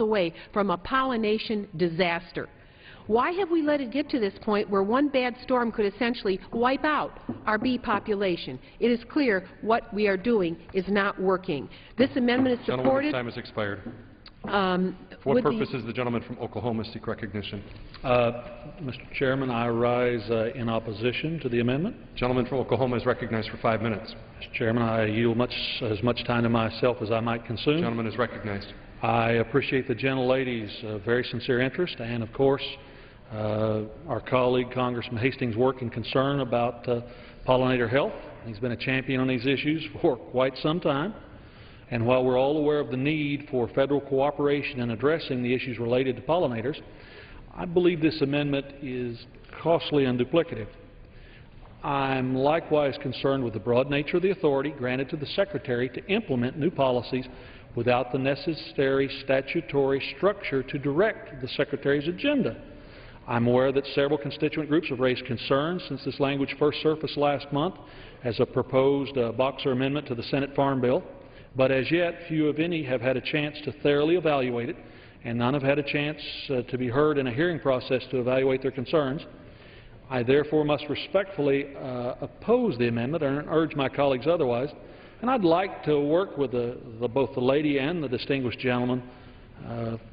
away from a pollination disaster. Why have we let it get to this point where one bad storm could essentially wipe out our bee population? It is clear what we are doing is not working. This amendment is supported. Gentleman's time has expired. For what purpose does the gentleman from Oklahoma seek recognition? Mr. Chairman, I rise in opposition to the amendment. Gentleman from Oklahoma is recognized for 5 minutes. Mr. Chairman, I yield as much time to myself as I might consume. Gentleman is recognized. I appreciate the gentlelady's very sincere interest and, of course, our colleague Congressman Hastings' work and concern about pollinator health. He's been a champion on these issues for quite some time. And while we're all aware of the need for federal cooperation in addressing the issues related to pollinators, I believe this amendment is costly and duplicative. I'm likewise concerned with the broad nature of the authority granted to the Secretary to implement new policies without the necessary statutory structure to direct the Secretary's agenda. I'm aware that several constituent groups have raised concerns since this language first surfaced last month as a proposed Boxer amendment to the Senate Farm Bill, but as yet few, if any, have had a chance to thoroughly evaluate it, and none have had a chance to be heard in a hearing process to evaluate their concerns. I therefore must respectfully oppose the amendment and urge my colleagues otherwise. And I'd like to work with both the lady and the distinguished gentleman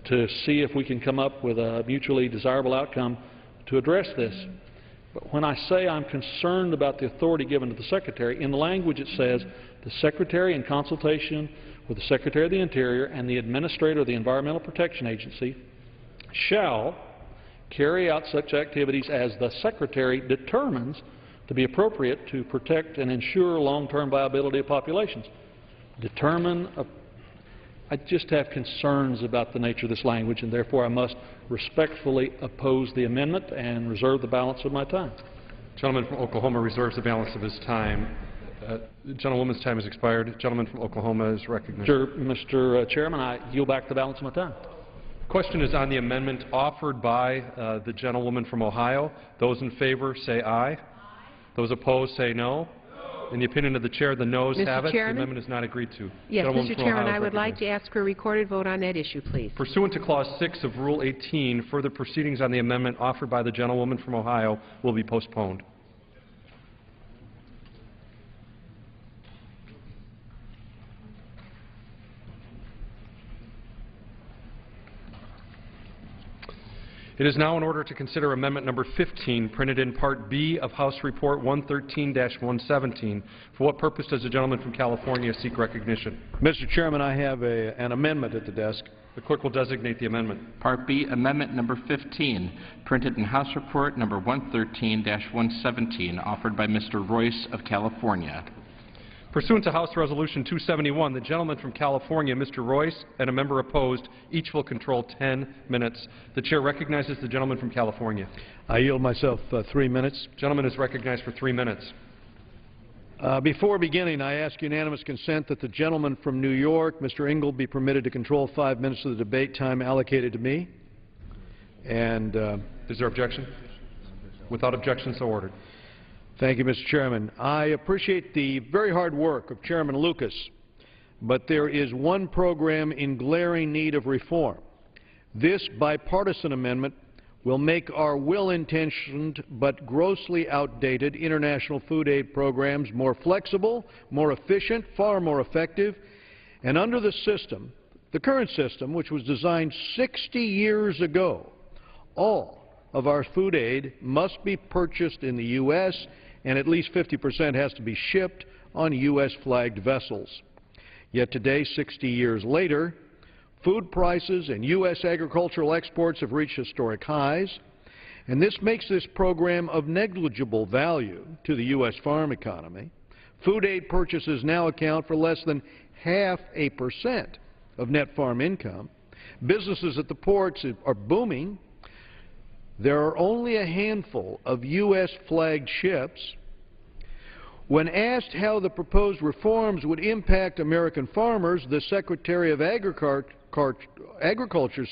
to see if we can come up with a mutually desirable outcome to address this. But when I say I'm concerned about the authority given to the Secretary, in the language it says, the Secretary, in consultation with the Secretary of the Interior and the Administrator of the Environmental Protection Agency, shall carry out such activities as the Secretary determines to be appropriate to protect and ensure long-term viability of populations. I just have concerns about the nature of this language, and therefore I must respectfully oppose the amendment and reserve the balance of my time. The gentleman from Oklahoma reserves the balance of his time. The gentlewoman's time has expired. The gentleman from Oklahoma is recognized. Mr. Chairman, I yield back the balance of my time. The question is on the amendment offered by the gentlewoman from Ohio. Those in favor say aye. Those opposed say no. In the opinion of the Chair, the noes have it. The amendment is not agreed to. Yes, Mr. Chairman, I would like to ask for a recorded vote on that issue, please. Pursuant to Clause 6 of Rule 18, further proceedings on the amendment offered by the gentlewoman from Ohio will be postponed. It is now in order to consider Amendment Number 15, printed in Part B of House Report 113-117. For what purpose does the gentleman from California seek recognition? Mr. Chairman, I have an amendment at the desk. The clerk will designate the amendment. Part B, Amendment Number 15, printed in House Report Number 113-117, offered by Mr. Royce of California. Pursuant to House Resolution 271, the gentleman from California, Mr. Royce, and a member opposed, each will control 10 minutes. The Chair recognizes the gentleman from California. I yield myself 3 minutes. The gentleman is recognized for 3 minutes. Before beginning, I ask unanimous consent that the gentleman from New York, Mr. Ingle, be permitted to control 5 minutes of the debate time allocated to me. And is there objection? Without objection, so ordered. Thank you, Mr. Chairman. I appreciate the very hard work of Chairman Lucas, but there is one program in glaring need of reform. This bipartisan amendment will make our well-intentioned but grossly outdated international food aid programs more flexible, more efficient, far more effective, and under the system, the current system, which was designed 60 years ago, all of our food aid must be purchased in the U.S., and at least 50% has to be shipped on U.S.-flagged vessels. Yet today, 60 years later, food prices and U.S. agricultural exports have reached historic highs, and this makes this program of negligible value to the U.S. farm economy. Food aid purchases now account for less than 0.5% of net farm income. Businesses at the ports are booming. There are only a handful of U.S.-flagged ships. When asked how the proposed reforms would impact American farmers, the Secretary of Agriculture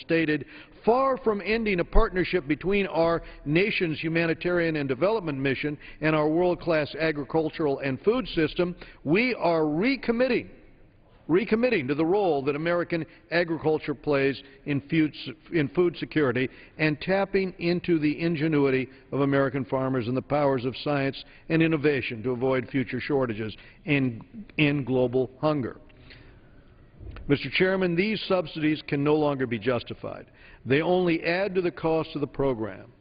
stated, "Far from ending a partnership between our nation's humanitarian and development mission and our world-class agricultural and food system, we are recommitting recommitting to the role that American agriculture plays in food security, and tapping into the ingenuity of American farmers and the powers of science and innovation to avoid future shortages and end global hunger. Mr. Chairman, these subsidies can no longer be justified. They only add to the cost of the program,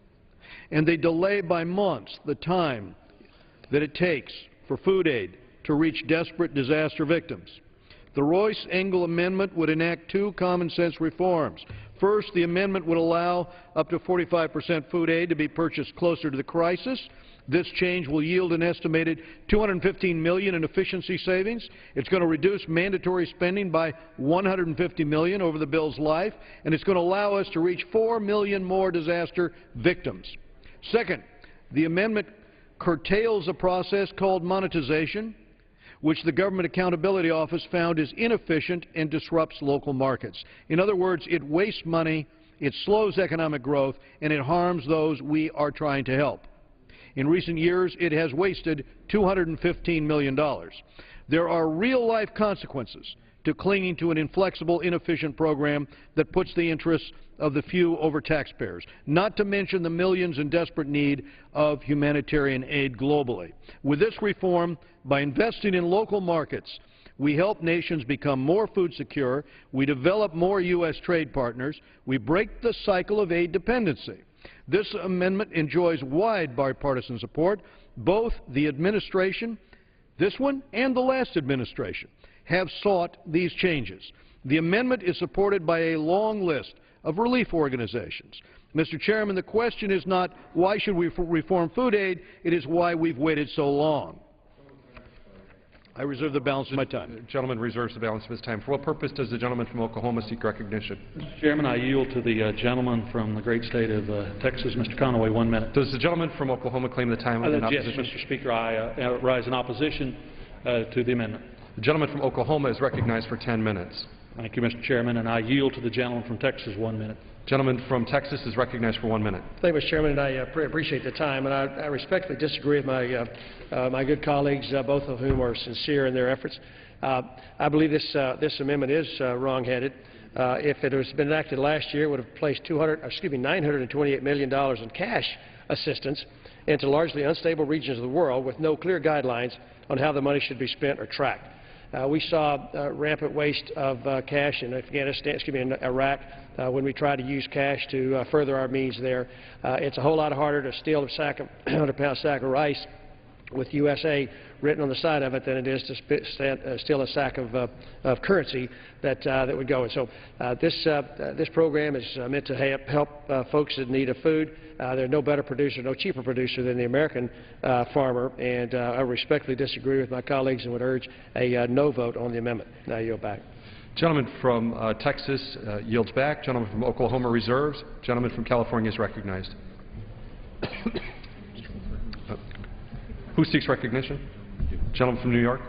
and they delay by months the time that it takes for food aid to reach desperate disaster victims. The Royce-Engel Amendment would enact two common-sense reforms. First, the amendment would allow up to 45% food aid to be purchased closer to the crisis. This change will yield an estimated $215 million in efficiency savings. It's going to reduce mandatory spending by $150 million over the bill's life, and it's going to allow us to reach 4 million more disaster victims. Second, the amendment curtails a process called monetization, which the Government Accountability Office found is inefficient and disrupts local markets. In other words, it wastes money, it slows economic growth, and it harms those we are trying to help. In recent years, it has wasted $215 million. There are real-life consequences to clinging to an inflexible, inefficient program that puts the interests of the few over taxpayers, not to mention the millions in desperate need of humanitarian aid globally. With this reform, by investing in local markets, we help nations become more food secure, we develop more U.S. trade partners, we break the cycle of aid dependency. This amendment enjoys wide bipartisan support. Both the administration, this one, and the last administration have sought these changes. The amendment is supported by a long list of relief organizations. Mr. Chairman, the question is not why should we reform food aid, it is why we've waited so long. I reserve the balance of my time. The gentleman reserves the balance of his time. For what purpose does the gentleman from Oklahoma seek recognition? Mr. Chairman, I yield to the gentleman from the great state of Texas, Mr. Conaway, 1 minute. Does the gentleman from Oklahoma claim the time in opposition? Yes, Mr. Speaker, I rise in opposition to the amendment. The gentleman from Oklahoma is recognized for 10 minutes. Thank you, Mr. Chairman, and I yield to the gentleman from Texas 1 minute. Gentleman from Texas is recognized for 1 minute. Thank you, Mr. Chairman, and I appreciate the time. And I respectfully disagree with my good colleagues, both of whom are sincere in their efforts. I believe this amendment is wrong-headed. If it has been enacted last year, it would have placed $928 million in cash assistance into largely unstable regions of the world with no clear guidelines on how the money should be spent or tracked. We saw rampant waste of cash in in Iraq when we tried to use cash to further our means there. It's a whole lot harder to steal a 100-pound sack of rice with USA written on the side of it than it is to steal a sack of currency that would go. And so this program is meant to help folks in need of food. There's no better producer, no cheaper producer than the American farmer, and I respectfully disagree with my colleagues and would urge a no vote on the amendment. Now I yield back. Gentleman from Texas yields back. Gentleman from Oklahoma reserves. Gentleman from California is recognized. Who seeks recognition? Gentleman from New York.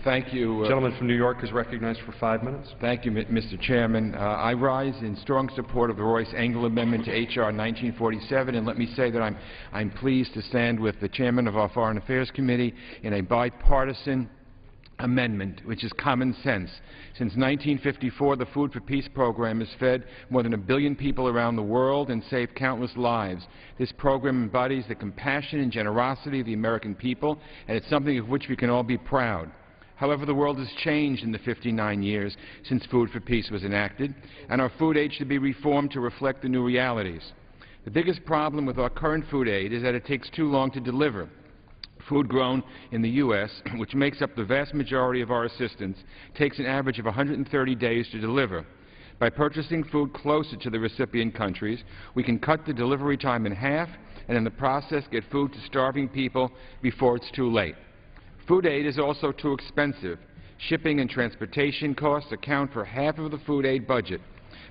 Thank you. Gentleman from New York is recognized for 5 minutes. Thank you, Mr. Chairman. I rise in strong support of the Royce-Engel Amendment to H.R. 1947, and let me say that I'm pleased to stand with the chairman of our Foreign Affairs Committee in a bipartisan amendment, which is common sense. Since 1954, the Food for Peace program has fed more than 1 billion people around the world and saved countless lives. This program embodies the compassion and generosity of the American people, and it's something of which we can all be proud. However, the world has changed in the 59 years since Food for Peace was enacted, and our food aid should be reformed to reflect the new realities. The biggest problem with our current food aid is that it takes too long to deliver. Food grown in the U.S., which makes up the vast majority of our assistance, takes an average of 130 days to deliver. By purchasing food closer to the recipient countries, we can cut the delivery time in half and in the process get food to starving people before it's too late. Food aid is also too expensive. Shipping and transportation costs account for half of the food aid budget.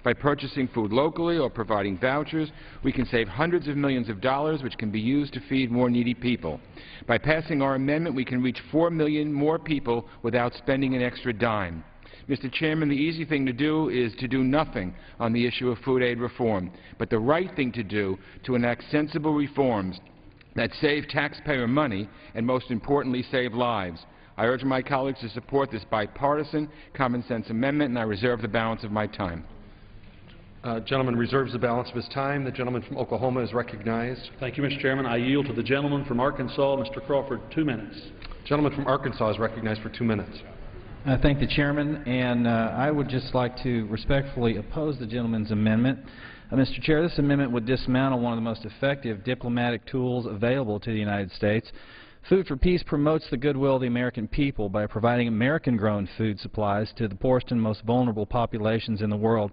By purchasing food locally or providing vouchers, we can save hundreds of millions of dollars which can be used to feed more needy people. By passing our amendment, we can reach 4 million more people without spending an extra dime. Mr. Chairman, the easy thing to do is to do nothing on the issue of food aid reform, but the right thing to do to enact sensible reforms that save taxpayer money and, most importantly, save lives. I urge my colleagues to support this bipartisan, common-sense amendment, and I reserve the balance of my time. Gentleman reserves the balance of his time. The gentleman from Oklahoma is recognized. Thank you, Mr. Chairman. I yield to the gentleman from Arkansas, Mr. Crawford, 2 minutes. Gentleman from Arkansas is recognized for 2 minutes. I thank the chairman, and I would just like to respectfully oppose the gentleman's amendment. Mr. Chair, this amendment would dismantle one of the most effective diplomatic tools available to the United States. Food for Peace promotes the goodwill of the American people by providing American-grown food supplies to the poorest and most vulnerable populations in the world.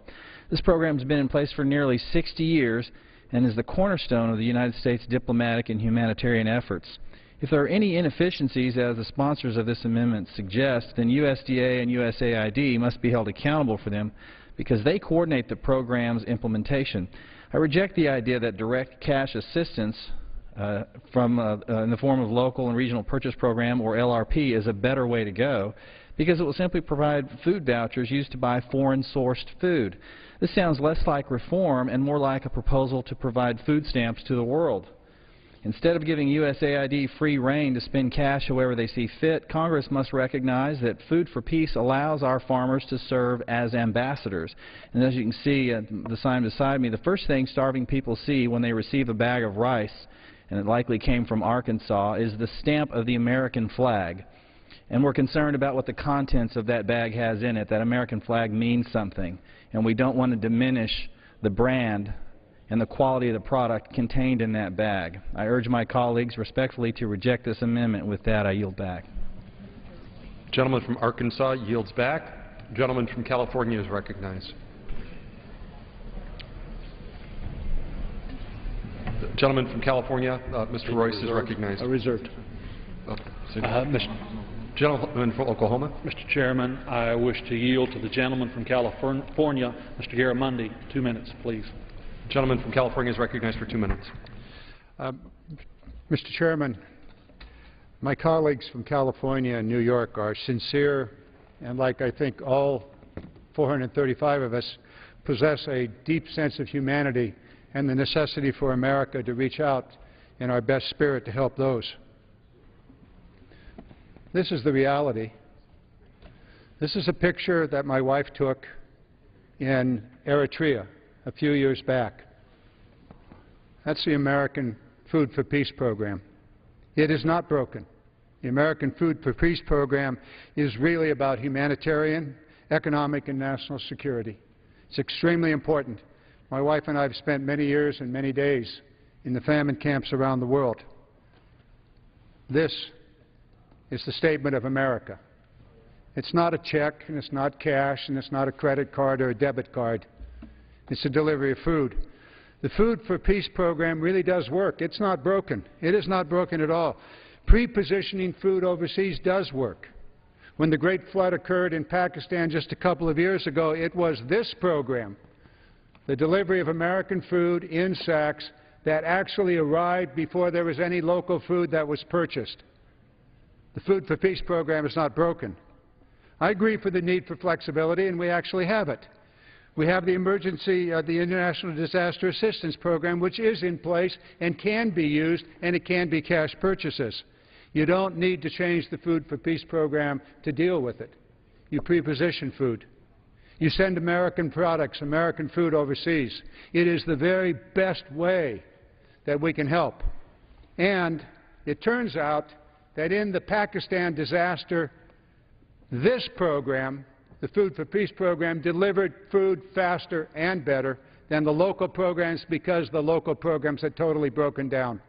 This program has been in place for nearly 60 years and is the cornerstone of the United States diplomatic and humanitarian efforts. If there are any inefficiencies, as the sponsors of this amendment suggest, then USDA and USAID must be held accountable for them because they coordinate the program's implementation. I reject the idea that direct cash assistance in the form of local and regional purchase program, or LRP, is a better way to go because it will simply provide food vouchers used to buy foreign-sourced food. This sounds less like reform and more like a proposal to provide food stamps to the world. Instead of giving USAID free rein to spend cash however they see fit, Congress must recognize that Food for Peace allows our farmers to serve as ambassadors. And as you can see at the sign beside me, the first thing starving people see when they receive a bag of rice, and it likely came from Arkansas, is the stamp of the American flag. And we're concerned about what the contents of that bag has in it. That American flag means something, and we don't want to diminish the brand and the quality of the product contained in that bag. I urge my colleagues respectfully to reject this amendment. With that, I yield back. Gentleman from Arkansas yields back. Gentleman from California is recognized. The gentleman from California, Mr. Royce, is recognized. Reserved. Gentleman from Oklahoma. Mr. Chairman, I wish to yield to the gentleman from California, Mr. Garamendi. 2 minutes, please. Gentleman from California is recognized for 2 minutes. Mr. Chairman, my colleagues from California and New York are sincere, and like I think all 435 of us, possess a deep sense of humanity and the necessity for America to reach out in our best spirit to help those. This is the reality. This is a picture that my wife took in Eritrea a few years back. That's the American Food for Peace program. It is not broken. The American Food for Peace program is really about humanitarian, economic, and national security. It's extremely important. My wife and I have spent many years and many days in the famine camps around the world. This is the statement of America. It's not a check, and it's not cash, and it's not a credit card or a debit card. It's the delivery of food. The Food for Peace program really does work. It's not broken. It is not broken at all. Pre-positioning food overseas does work. When the Great Flood occurred in Pakistan just a couple of years ago, it was this program, the delivery of American food in sacks, that actually arrived before there was any local food that was purchased. The Food for Peace program is not broken. I agree for the need for flexibility, and we actually have it. We have the the International Disaster Assistance Program, which is in place and can be used, and it can be cash purchases. You don't need to change the Food for Peace program to deal with it. You pre-position food. You send American products, American food overseas. It is the very best way that we can help. And it turns out that in the Pakistan disaster, this program, the Food for Peace program, delivered food faster and better than the local programs because the local programs had totally broken down.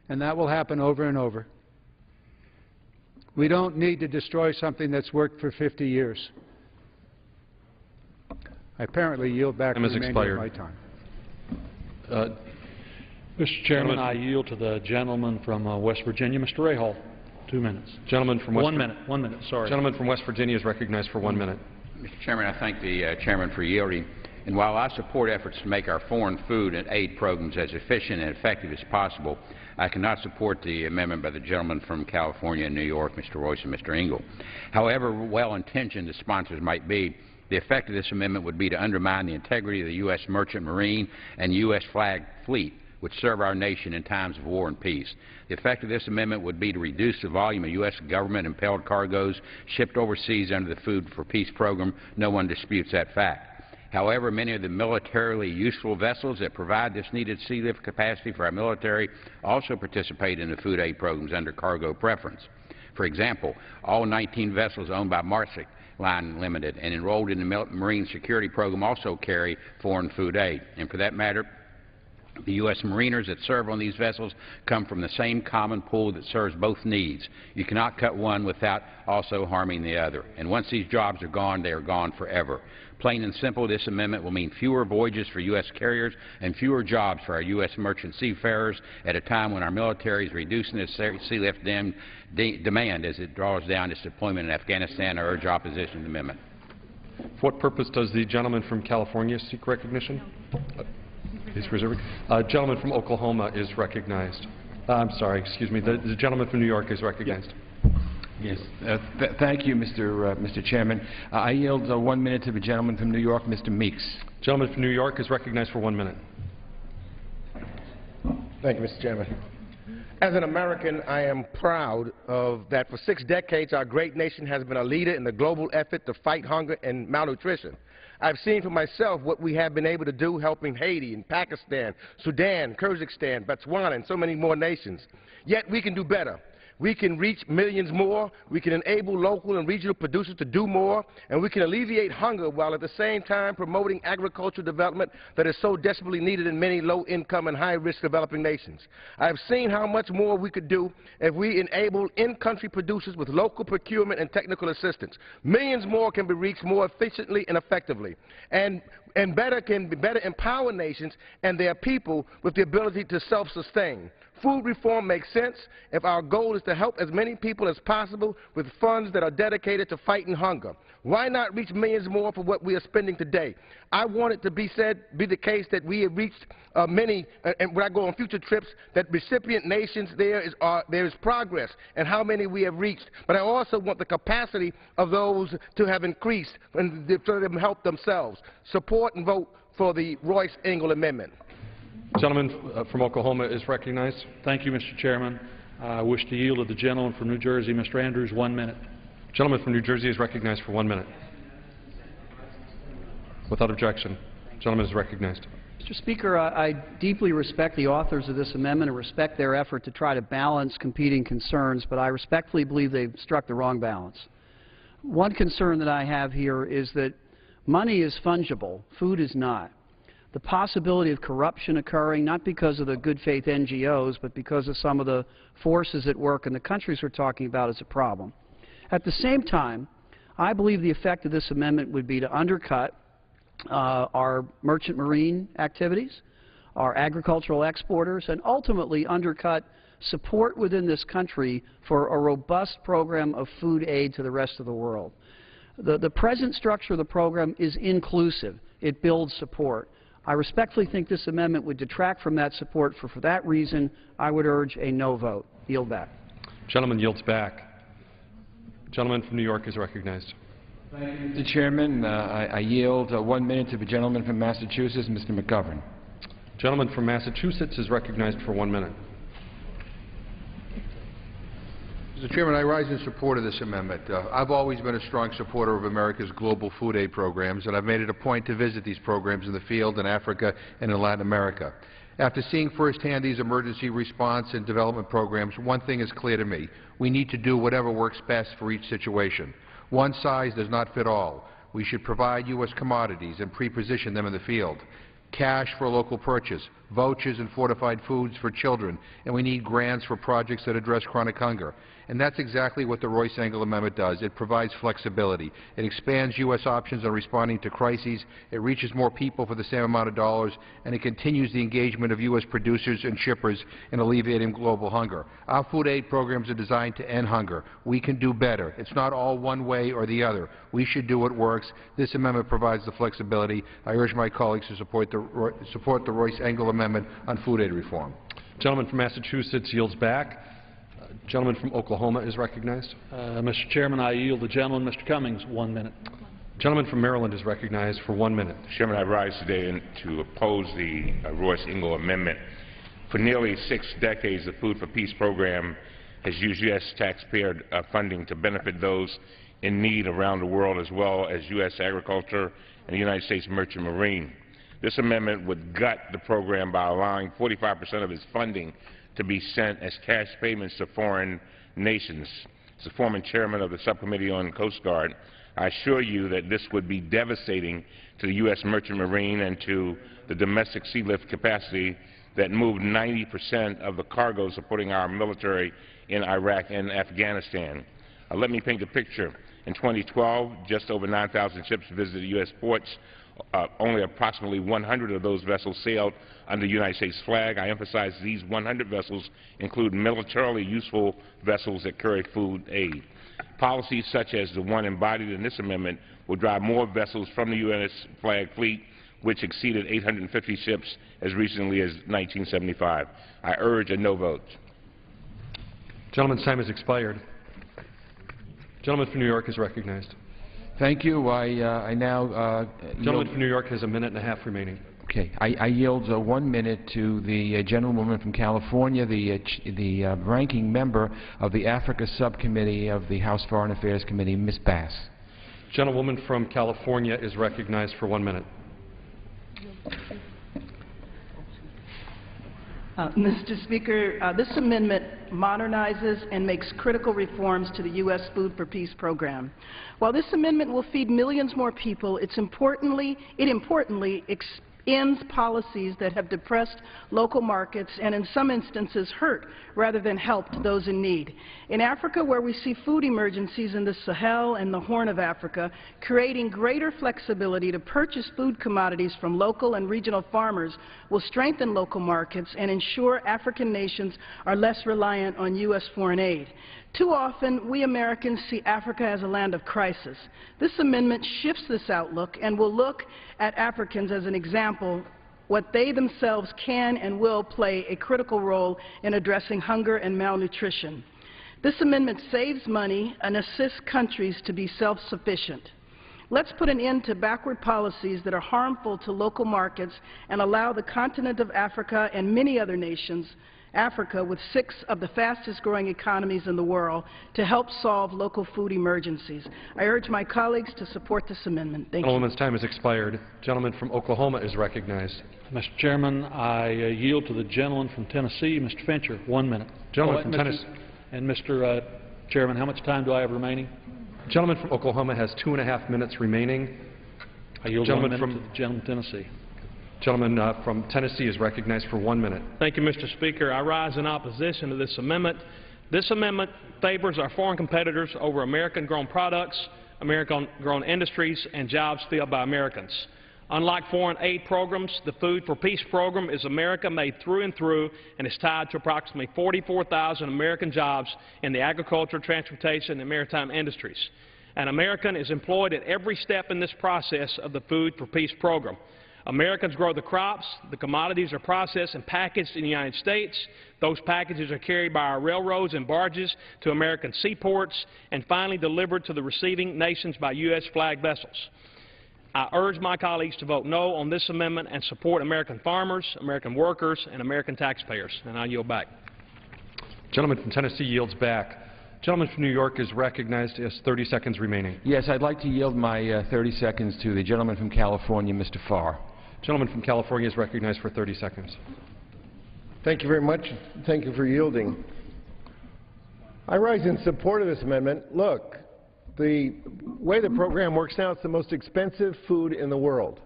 And that will happen over and over. We don't need to destroy something that's worked for 50 years. I apparently yield back the remainder of my time. Mr. Chairman, I yield to the gentleman from West Virginia, Mr. Rahal. 2 minutes. Gentleman from West 1 minute. 1 minute. Sorry. Gentleman from West Virginia is recognized for 1 minute. Mr. Chairman, I thank the chairman for yielding. And while I support efforts to make our foreign food and aid programs as efficient and effective as possible, I cannot support the amendment by the gentleman from California and New York, Mr. Royce and Mr. Engel. However well-intentioned the sponsors might be, the effect of this amendment would be to undermine the integrity of the U.S. merchant marine and U.S. flag fleet, which serve our nation in times of war and peace. The effect of this amendment would be to reduce the volume of U.S. government-impelled cargoes shipped overseas under the Food for Peace program. No one disputes that fact. However, many of the militarily useful vessels that provide this needed sea lift capacity for our military also participate in the food aid programs under cargo preference. For example, all 19 vessels owned by Marsic Line Limited and enrolled in the Marine Security Program also carry foreign food aid. And for that matter, the U.S. Mariners that serve on these vessels come from the same common pool that serves both needs. You cannot cut one without also harming the other. And once these jobs are gone, they are gone forever. Plain and simple, this amendment will mean fewer voyages for U.S. carriers and fewer jobs for our U.S. merchant seafarers at a time when our military is reducing its sea lift demand as it draws down its deployment in Afghanistan. I urge opposition to the amendment. For what purpose does the gentleman from California seek recognition? He's reserving. Gentleman from Oklahoma is recognized. I'm sorry, excuse me. The gentleman from New York is recognized. Yes. Thank you, Mr. Chairman. I yield 1 minute to the gentleman from New York, Mr. Meeks. Gentleman from New York is recognized for 1 minute. Thank you, Mr. Chairman. As an American, I am proud of that for 6 decades our great nation has been a leader in the global effort to fight hunger and malnutrition. I've seen for myself what we have been able to do helping Haiti and Pakistan, Sudan, Kyrgyzstan, Botswana, and so many more nations. Yet we can do better. We can reach millions more, we can enable local and regional producers to do more, and we can alleviate hunger while at the same time promoting agricultural development that is so desperately needed in many low-income and high-risk developing nations. I've seen how much more we could do if we enable in-country producers with local procurement and technical assistance. Millions more can be reached more efficiently and effectively, and can better empower nations and their people with the ability to self-sustain. Food reform makes sense if our goal is to help as many people as possible with funds that are dedicated to fighting hunger. Why not reach millions more for what we are spending today? I want it to be the case that we have reached many, and when I go on future trips, that recipient nations there is progress and how many we have reached. But I also want the capacity of those to have increased and so they can help themselves. Support and vote for the Royce-Engel Amendment. Gentleman from Oklahoma is recognized. Thank you, Mr. Chairman. I wish to yield to the gentleman from New Jersey, Mr. Andrews, 1 minute. Gentleman from New Jersey is recognized for 1 minute. Without objection, gentleman is recognized. Mr. Speaker, I deeply respect the authors of this amendment and respect their effort to try to balance competing concerns, but I respectfully believe they've struck the wrong balance. One concern that I have here is that money is fungible, food is not. The possibility of corruption occurring, not because of the good faith NGOs, but because of some of the forces at work in the countries we're talking about is a problem. At the same time, I believe the effect of this amendment would be to undercut our merchant marine activities, our agricultural exporters, and ultimately undercut support within this country for a robust program of food aid to the rest of the world. The present structure of the program is inclusive. It builds support. I respectfully think this amendment would detract from that support. For that reason, I would urge a no vote. Yield back. Gentleman yields back. Gentleman from New York is recognized. Thank you, Mr. Chairman. I yield 1 minute to the gentleman from Massachusetts, Mr. McGovern. Gentleman from Massachusetts is recognized for 1 minute. Mr. Chairman, I rise in support of this amendment. I've always been a strong supporter of America's global food aid programs, and I've made it a point to visit these programs in the field in Africa and in Latin America. After seeing firsthand these emergency response and development programs, one thing is clear to me. We need to do whatever works best for each situation. One size does not fit all. We should provide U.S. commodities and pre-position them in the field. Cash for local purchase, vouchers and fortified foods for children, and we need grants for projects that address chronic hunger. And that's exactly what the Royce-Engel Amendment does. It provides flexibility. It expands U.S. options on responding to crises. It reaches more people for the same amount of dollars, and it continues the engagement of U.S. producers and shippers in alleviating global hunger. Our food aid programs are designed to end hunger. We can do better. It's not all one way or the other. We should do what works. This amendment provides the flexibility. I urge my colleagues to support the Royce-Engel Amendment on food aid reform. Gentleman from Massachusetts yields back. Gentleman from Oklahoma is recognized. Mr. Chairman, I yield the gentleman, Mr. Cummings, 1 minute. Gentleman from Maryland is recognized for 1 minute. Mr. Chairman, I rise today to oppose the Royce-Engel Amendment. For nearly 6 decades, the Food for Peace program has used U.S. taxpayer funding to benefit those in need around the world, as well as U.S. agriculture and the United States Merchant Marine. This amendment would gut the program by allowing 45% of its funding to be sent as cash payments to foreign nations. As the former chairman of the Subcommittee on Coast Guard, I assure you that this would be devastating to the U.S. Merchant Marine and to the domestic sea lift capacity that moved 90% of the cargo supporting our military in Iraq and Afghanistan. Let me paint a picture. In 2012, just over 9,000 ships visited U.S. ports. Only approximately 100 of those vessels sailed under the United States flag. I emphasize these 100 vessels include militarily useful vessels that carry food aid. Policies such as the one embodied in this amendment will drive more vessels from the U.S. flag fleet, which exceeded 850 ships as recently as 1975. I urge a no vote. Gentleman's time has expired. Gentleman from New York is recognized. Thank you. I now Gentleman from New York has a minute and a half remaining. Okay. I yield 1 minute to the gentlewoman from California, the ranking member of the Africa Subcommittee of the House Foreign Affairs Committee, Ms. Bass. Gentlewoman from California is recognized for 1 minute. Mr. Speaker, this amendment modernizes and makes critical reforms to the U.S. Food for Peace program. While this amendment will feed millions more people, it importantly ends policies that have depressed local markets and in some instances hurt rather than helped those in need. In Africa, where we see food emergencies in the Sahel and the Horn of Africa, creating greater flexibility to purchase food commodities from local and regional farmers will strengthen local markets and ensure African nations are less reliant on U.S. foreign aid. Too often, we Americans see Africa as a land of crisis. This amendment shifts this outlook and will look at Africans as an example what they themselves can and will play a critical role in addressing hunger and malnutrition. This amendment saves money and assists countries to be self-sufficient. Let's put an end to backward policies that are harmful to local markets and allow the continent of Africa and many other nations, Africa, with 6 of the fastest-growing economies in the world, to help solve local food emergencies. I urge my colleagues to support this amendment. Thank you. Gentleman's time has expired. Gentleman from Oklahoma is recognized. Mr. Chairman, I yield to the gentleman from Tennessee, Mr. Fincher. 1 minute. Gentleman from Tennessee. And Mr. Chairman, how much time do I have remaining? Gentleman from Oklahoma has 2.5 minutes remaining. I yield 1 minute to the gentleman from Tennessee. Gentleman from Tennessee is recognized for 1 minute. Thank you, Mr. Speaker. I rise in opposition to this amendment. This amendment favors our foreign competitors over American-grown products, American-grown industries, and jobs filled by Americans. Unlike foreign aid programs, the Food for Peace program is America made through and through and is tied to approximately 44,000 American jobs in the agriculture, transportation, and maritime industries. An American is employed at every step in this process of the Food for Peace program. Americans grow the crops, the commodities are processed and packaged in the United States. Those packages are carried by our railroads and barges to American seaports and finally delivered to the receiving nations by U.S. flag vessels. I urge my colleagues to vote no on this amendment and support American farmers, American workers, and American taxpayers. And I yield back. Gentleman from Tennessee yields back. Gentleman from New York is recognized. Has 30 seconds remaining. Yes, I'd like to yield my 30 seconds to the gentleman from California, Mr. Farr. Gentleman from California is recognized for 30 seconds. Thank you very much. Thank you for yielding. I rise in support of this amendment. Look, the way the program works now, it's the most expensive food in the world.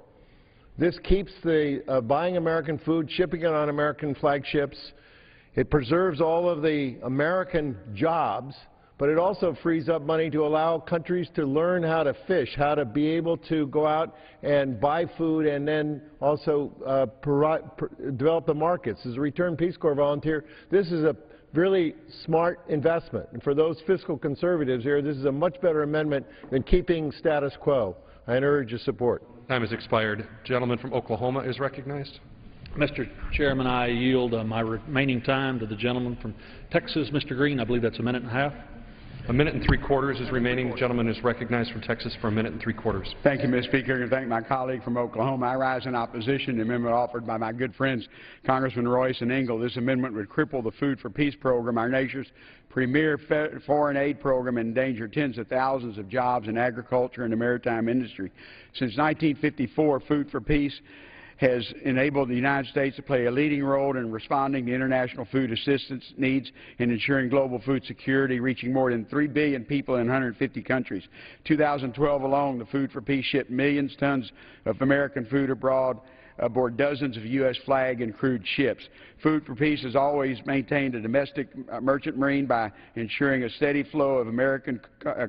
This keeps the buying American food, shipping it on American flagships. It preserves all of the American jobs, but it also frees up money to allow countries to learn how to fish, how to be able to go out and buy food and then also develop the markets. As a returned Peace Corps volunteer, this is a really smart investment. And for those fiscal conservatives here, this is a much better amendment than keeping status quo. I urge your support. Time has expired. Gentleman from Oklahoma is recognized. Mr. Chairman, I yield my remaining time to the gentleman from Texas, Mr. Green. I believe that's a minute and a half. A minute and 3/4 is remaining. The gentleman is recognized from Texas for a minute and 3/4. Thank you, Mr. Speaker, and thank my colleague from Oklahoma. I rise in opposition to the amendment offered by my good friends Congressman Royce and Engel. This amendment would cripple the Food for Peace program, our nation's premier foreign aid program, and endanger tens of thousands of jobs in agriculture and the maritime industry. Since 1954, Food for Peace has enabled the United States to play a leading role in responding to international food assistance needs and ensuring global food security, reaching more than 3 billion people in 150 countries. 2012 alone, the Food for Peace shipped millions of tons of American food abroad aboard dozens of U.S. flag and crewed ships. Food for Peace has always maintained a domestic merchant marine by ensuring a steady flow of American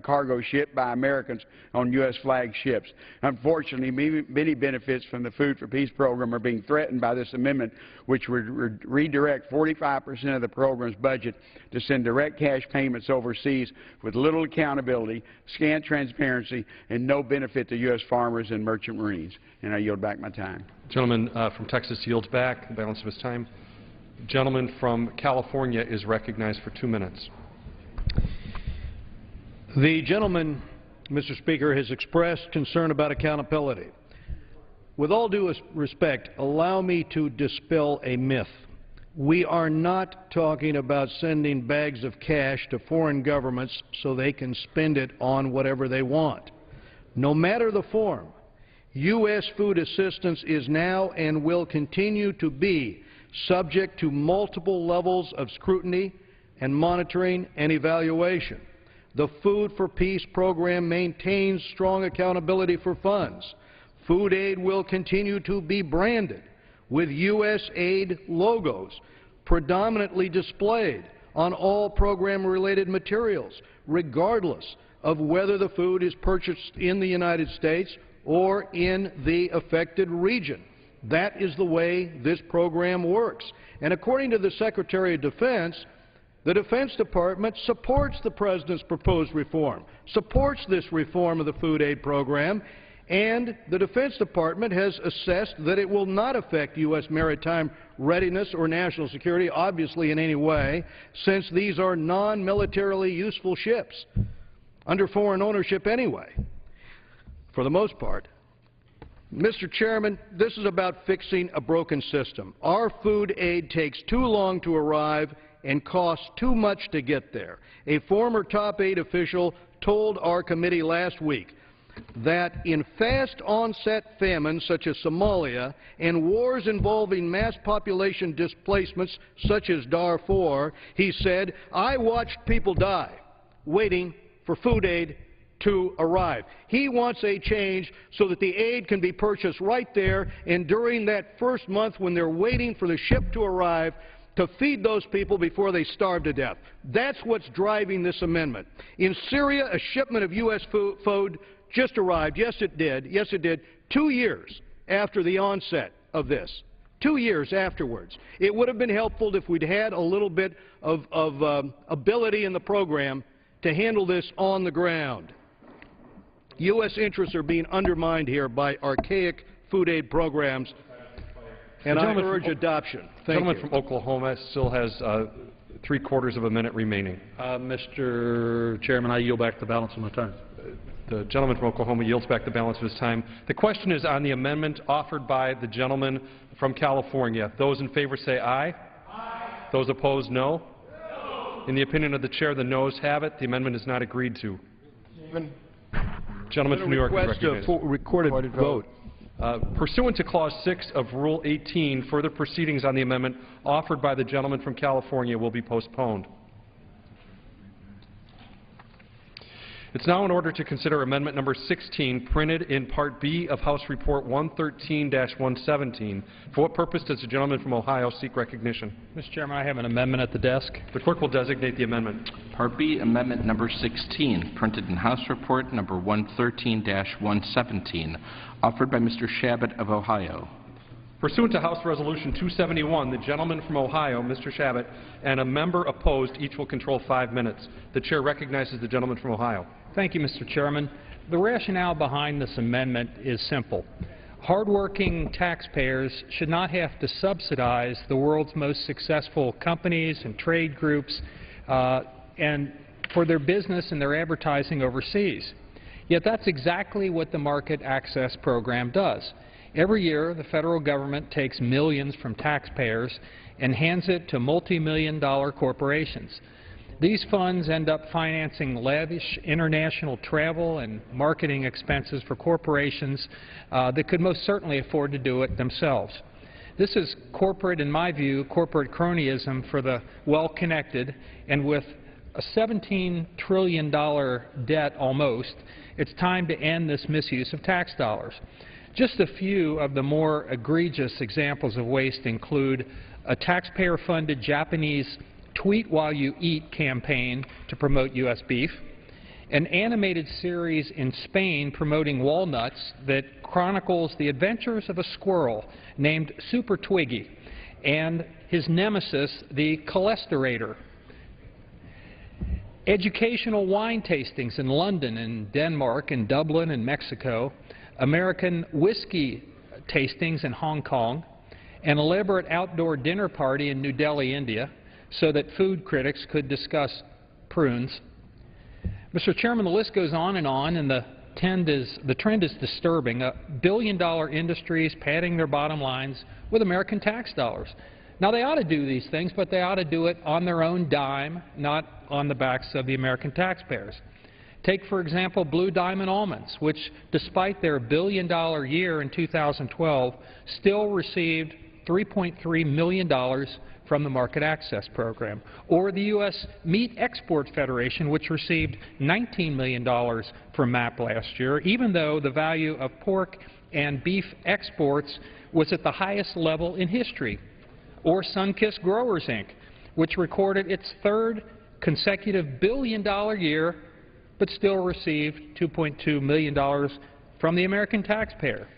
cargo shipped by Americans on U.S. flag ships. Unfortunately, many benefits from the Food for Peace program are being threatened by this amendment, which would redirect 45% of the program's budget to send direct cash payments overseas with little accountability, scant transparency, and no benefit to U.S. farmers and merchant marines. And I yield back my time. Gentleman from Texas yields back the balance of his time. Gentleman from California is recognized for 2 minutes. The gentleman, Mr. Speaker, has expressed concern about accountability. With all due respect, allow me to dispel a myth. We are not talking about sending bags of cash to foreign governments so they can spend it on whatever they want. No matter the form, U.S. food assistance is now and will continue to be subject to multiple levels of scrutiny and monitoring and evaluation. The Food for Peace program maintains strong accountability for funds. Food aid will continue to be branded with U.S. aid logos predominantly displayed on all program-related materials, regardless of whether the food is purchased in the United States or in the affected region. That is the way this program works. And according to the Secretary of Defense, the Defense Department supports the President's proposed reform, supports this reform of the food aid program, and the Defense Department has assessed that it will not affect U.S. maritime readiness or national security, obviously in any way, since these are non-militarily useful ships, under foreign ownership anyway, for the most part. Mr. Chairman, this is about fixing a broken system. Our food aid takes too long to arrive and costs too much to get there. A former top aid official told our committee last week that in fast onset famines such as Somalia and wars involving mass population displacements such as Darfur, he said, "I watched people die waiting for food aid to arrive." He wants a change so that the aid can be purchased right there, and during that first month when they're waiting for the ship to arrive, to feed those people before they starve to death. That's what's driving this amendment. In Syria, a shipment of U.S. food just arrived. Yes, it did. Yes, it did. 2 years after the onset of this. 2 years afterwards. It would have been helpful if we'd had a little bit of ability in the program to handle this on the ground. U.S. interests are being undermined here by archaic food aid programs, and I urge adoption. The gentleman from Oklahoma still has 3/4 of a minute remaining. Mr. Chairman, I yield back the balance of my time. The gentleman from Oklahoma yields back the balance of his time. The question is on the amendment offered by the gentleman from California. Those in favor say aye. Aye. Those opposed, no. No. In the opinion of the chair, the noes have it. The amendment is not agreed to. Gentleman from New York is recognized. Recorded vote. Pursuant to Clause 6 of Rule 18, further proceedings on the amendment offered by the gentleman from California will be postponed. It's now in order to consider amendment number 16, printed in Part B of House Report 113-117. For what purpose does the gentleman from Ohio seek recognition? Mr. Chairman, I have an amendment at the desk. The clerk will designate the amendment. Part B, amendment number 16, printed in House Report number 113-117, offered by Mr. Shabbat of Ohio. Pursuant to House Resolution 271, the gentleman from Ohio, Mr. Shabbat, and a member opposed each will control 5 minutes. The chair recognizes the gentleman from Ohio. Thank you, Mr. Chairman. The rationale behind this amendment is simple. Hardworking taxpayers should not have to subsidize the world's most successful companies and trade groups, and for their business and their advertising overseas. Yet that's exactly what the Market Access Program does. Every year, the federal government takes millions from taxpayers and hands it to multi-million-dollar corporations. These funds end up financing lavish international travel and marketing expenses for corporations that could most certainly afford to do it themselves. This is corporate, in my view, corporate cronyism for the well-connected, and with a $17 trillion debt almost, it's time to end this misuse of tax dollars. Just a few of the more egregious examples of waste include a taxpayer-funded Japanese Tweet While You Eat campaign to promote U.S. beef, an animated series in Spain promoting walnuts that chronicles the adventures of a squirrel named Super Twiggy and his nemesis, the Cholesterator, educational wine tastings in London and Denmark and Dublin and Mexico, American whiskey tastings in Hong Kong, an elaborate outdoor dinner party in New Delhi, India, so that food critics could discuss prunes. Mr. Chairman, the list goes on, and the trend is disturbing. Billion-dollar industries padding their bottom lines with American tax dollars. Now, they ought to do these things, but they ought to do it on their own dime, not on the backs of the American taxpayers. Take, for example, Blue Diamond Almonds, which, despite their billion-dollar year in 2012, still received $3.3 million from the Market Access Program, or the U.S. Meat Export Federation, which received $19 million from MAP last year, even though the value of pork and beef exports was at the highest level in history, or Sunkist Growers, Inc., which recorded its third consecutive billion-dollar year, but still received $2.2 million from the American taxpayer.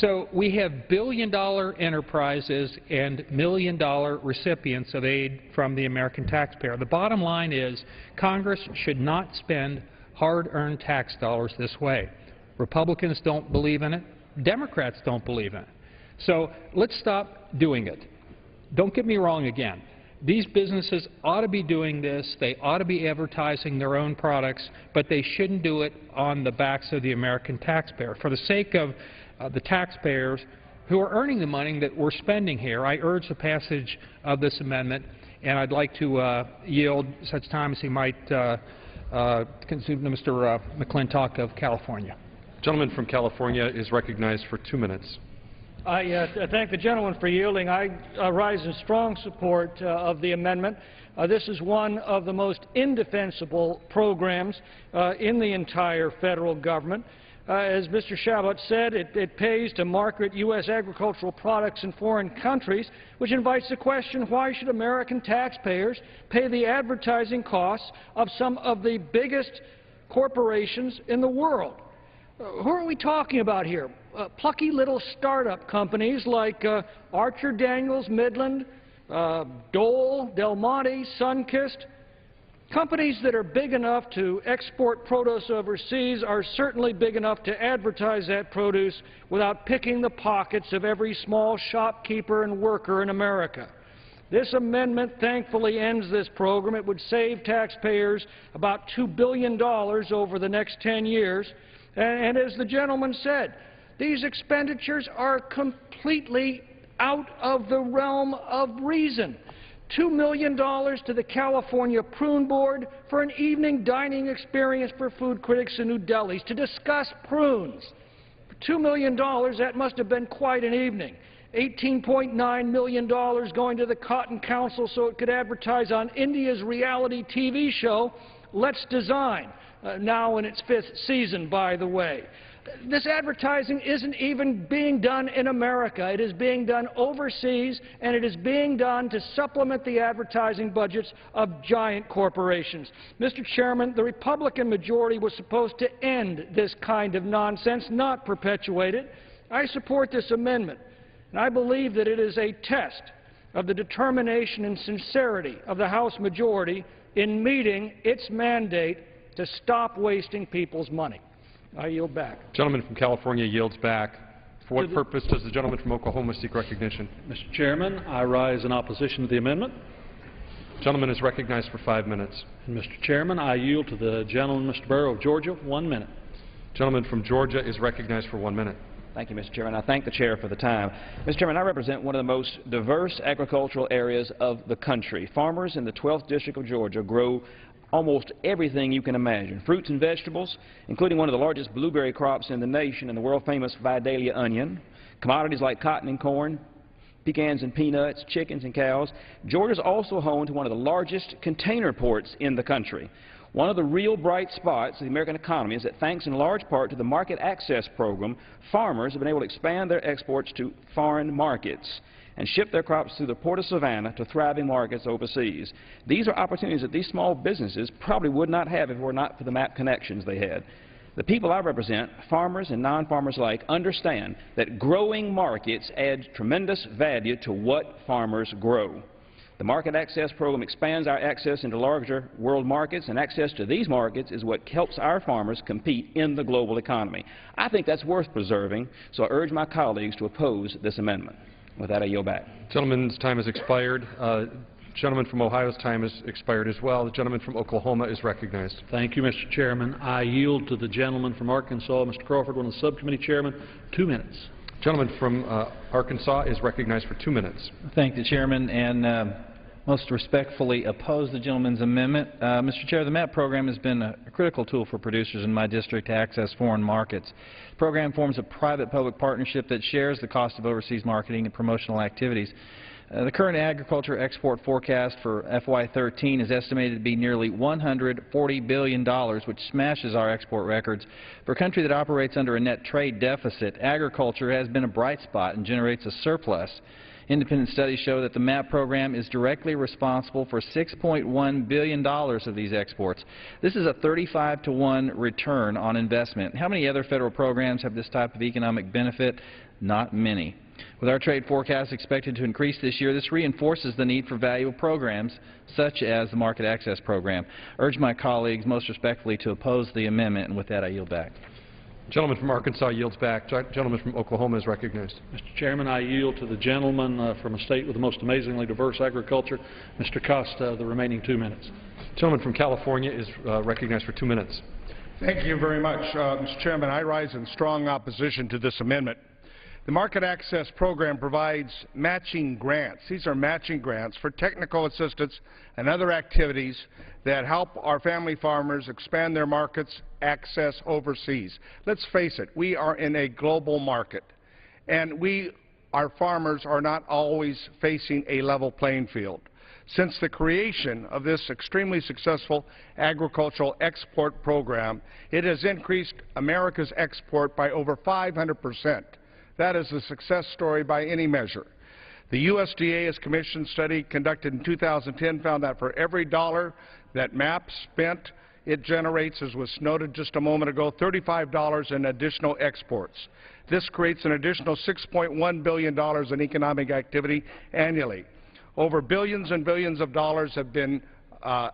So we have billion-dollar enterprises and million-dollar recipients of aid from the American taxpayer. The bottom line is Congress should not spend hard-earned tax dollars this way. Republicans don't believe in it. Democrats don't believe in it. So let's stop doing it. Don't get me wrong again. These businesses ought to be doing this. They ought to be advertising their own products, but they shouldn't do it on the backs of the American taxpayer. For the sake of the taxpayers who are earning the money that we're spending here, I urge the passage of this amendment, and I'd like to yield such time as he might consume to Mr. McClintock of California. The gentleman from California is recognized for 2 minutes. I thank the gentleman for yielding. I rise in strong support of the amendment. This is one of the most indefensible programs in the entire federal government. As Mr. Chabot said, it pays to market U.S. agricultural products in foreign countries, which invites the question, why should American taxpayers pay the advertising costs of some of the biggest corporations in the world? Who are we talking about here? Plucky little startup companies like Archer Daniels, Midland, Dole, Del Monte, Sunkist. Companies that are big enough to export produce overseas are certainly big enough to advertise that produce without picking the pockets of every small shopkeeper and worker in America. This amendment thankfully ends this program. It would save taxpayers about $2 billion over the next 10 years. And as the gentleman said, these expenditures are completely out of the realm of reason. $2 million to the California Prune Board for an evening dining experience for food critics in New Delhi to discuss prunes. For $2 million, that must have been quite an evening. $18.9 million going to the Cotton Council so it could advertise on India's reality TV show, Let's Design, now in its 5th season, by the way. This advertising isn't even being done in America. It is being done overseas, and it is being done to supplement the advertising budgets of giant corporations. Mr. Chairman, the Republican majority was supposed to end this kind of nonsense, not perpetuate it. I support this amendment, and I believe that it is a test of the determination and sincerity of the House majority in meeting its mandate to stop wasting people's money. I yield back. The gentleman from California yields back. For what purpose does the gentleman from Oklahoma seek recognition? Mr. Chairman, I rise in opposition to the amendment. Gentleman is recognized for 5 minutes. And Mr. Chairman, I yield to the gentleman, Mr. Barrow of Georgia, 1 minute. Gentleman from Georgia is recognized for 1 minute. Thank you, Mr. Chairman. I thank the Chair for the time. Mr. Chairman, I represent one of the most diverse agricultural areas of the country. Farmers in the 12th District of Georgia grow almost everything you can imagine, fruits and vegetables, including one of the largest blueberry crops in the nation and the world-famous Vidalia onion, commodities like cotton and corn, pecans and peanuts, chickens and cows. Georgia is also home to one of the largest container ports in the country. One of the real bright spots of the American economy is that thanks in large part to the Market Access Program, farmers have been able to expand their exports to foreign markets and ship their crops through the Port of Savannah to thriving markets overseas. These are opportunities that these small businesses probably would not have if it were not for the map connections they had. The people I represent, farmers and non-farmers alike, understand that growing markets add tremendous value to what farmers grow. The Market Access Program expands our access into larger world markets, and access to these markets is what helps our farmers compete in the global economy. I think that's worth preserving, so I urge my colleagues to oppose this amendment. With that, I yield back. Gentleman's time has expired. Gentleman from Ohio's time has expired as well. The gentleman from Oklahoma is recognized. Thank you, Mr. Chairman. I yield to the gentleman from Arkansas, Mr. Crawford, one of the subcommittee chairmen. 2 minutes. Gentleman from Arkansas is recognized for 2 minutes. Thank the chairman, and most respectfully oppose the gentleman's amendment. Mr. Chair, the MAP program has been a critical tool for producers in my district to access foreign markets. The program forms a private-public partnership that shares the cost of overseas marketing and promotional activities. The current agriculture export forecast for FY13 is estimated to be nearly $140 billion, which smashes our export records. For a country that operates under a net trade deficit, agriculture has been a bright spot and generates a surplus. Independent studies show that the MAP program is directly responsible for $6.1 billion of these exports. This is a 35-to-1 return on investment. How many other federal programs have this type of economic benefit? Not many. With our trade forecast expected to increase this year, this reinforces the need for valuable programs such as the Market Access Program. I urge my colleagues most respectfully to oppose the amendment, and with that I yield back. Gentleman from Arkansas yields back. Gentleman from Oklahoma is recognized. Mr. Chairman, I yield to the gentleman from a state with the most amazingly diverse agriculture, Mr. Costa, the remaining 2 minutes. Gentleman from California is recognized for 2 minutes. Thank you very much, Mr. Chairman. I rise in strong opposition to this amendment. The Market Access Program provides matching grants. These are matching grants for technical assistance and other activities that help our family farmers expand their markets, access overseas. Let's face it, we are in a global market, and our farmers are not always facing a level playing field. Since the creation of this extremely successful agricultural export program, it has increased America's export by over 500%. That is a success story by any measure. The USDA's commission study conducted in 2010 found that for every dollar that MAP spent, it generates, as was noted just a moment ago, $35 in additional exports. This creates an additional $6.1 billion in economic activity annually. Over billions and billions of dollars have been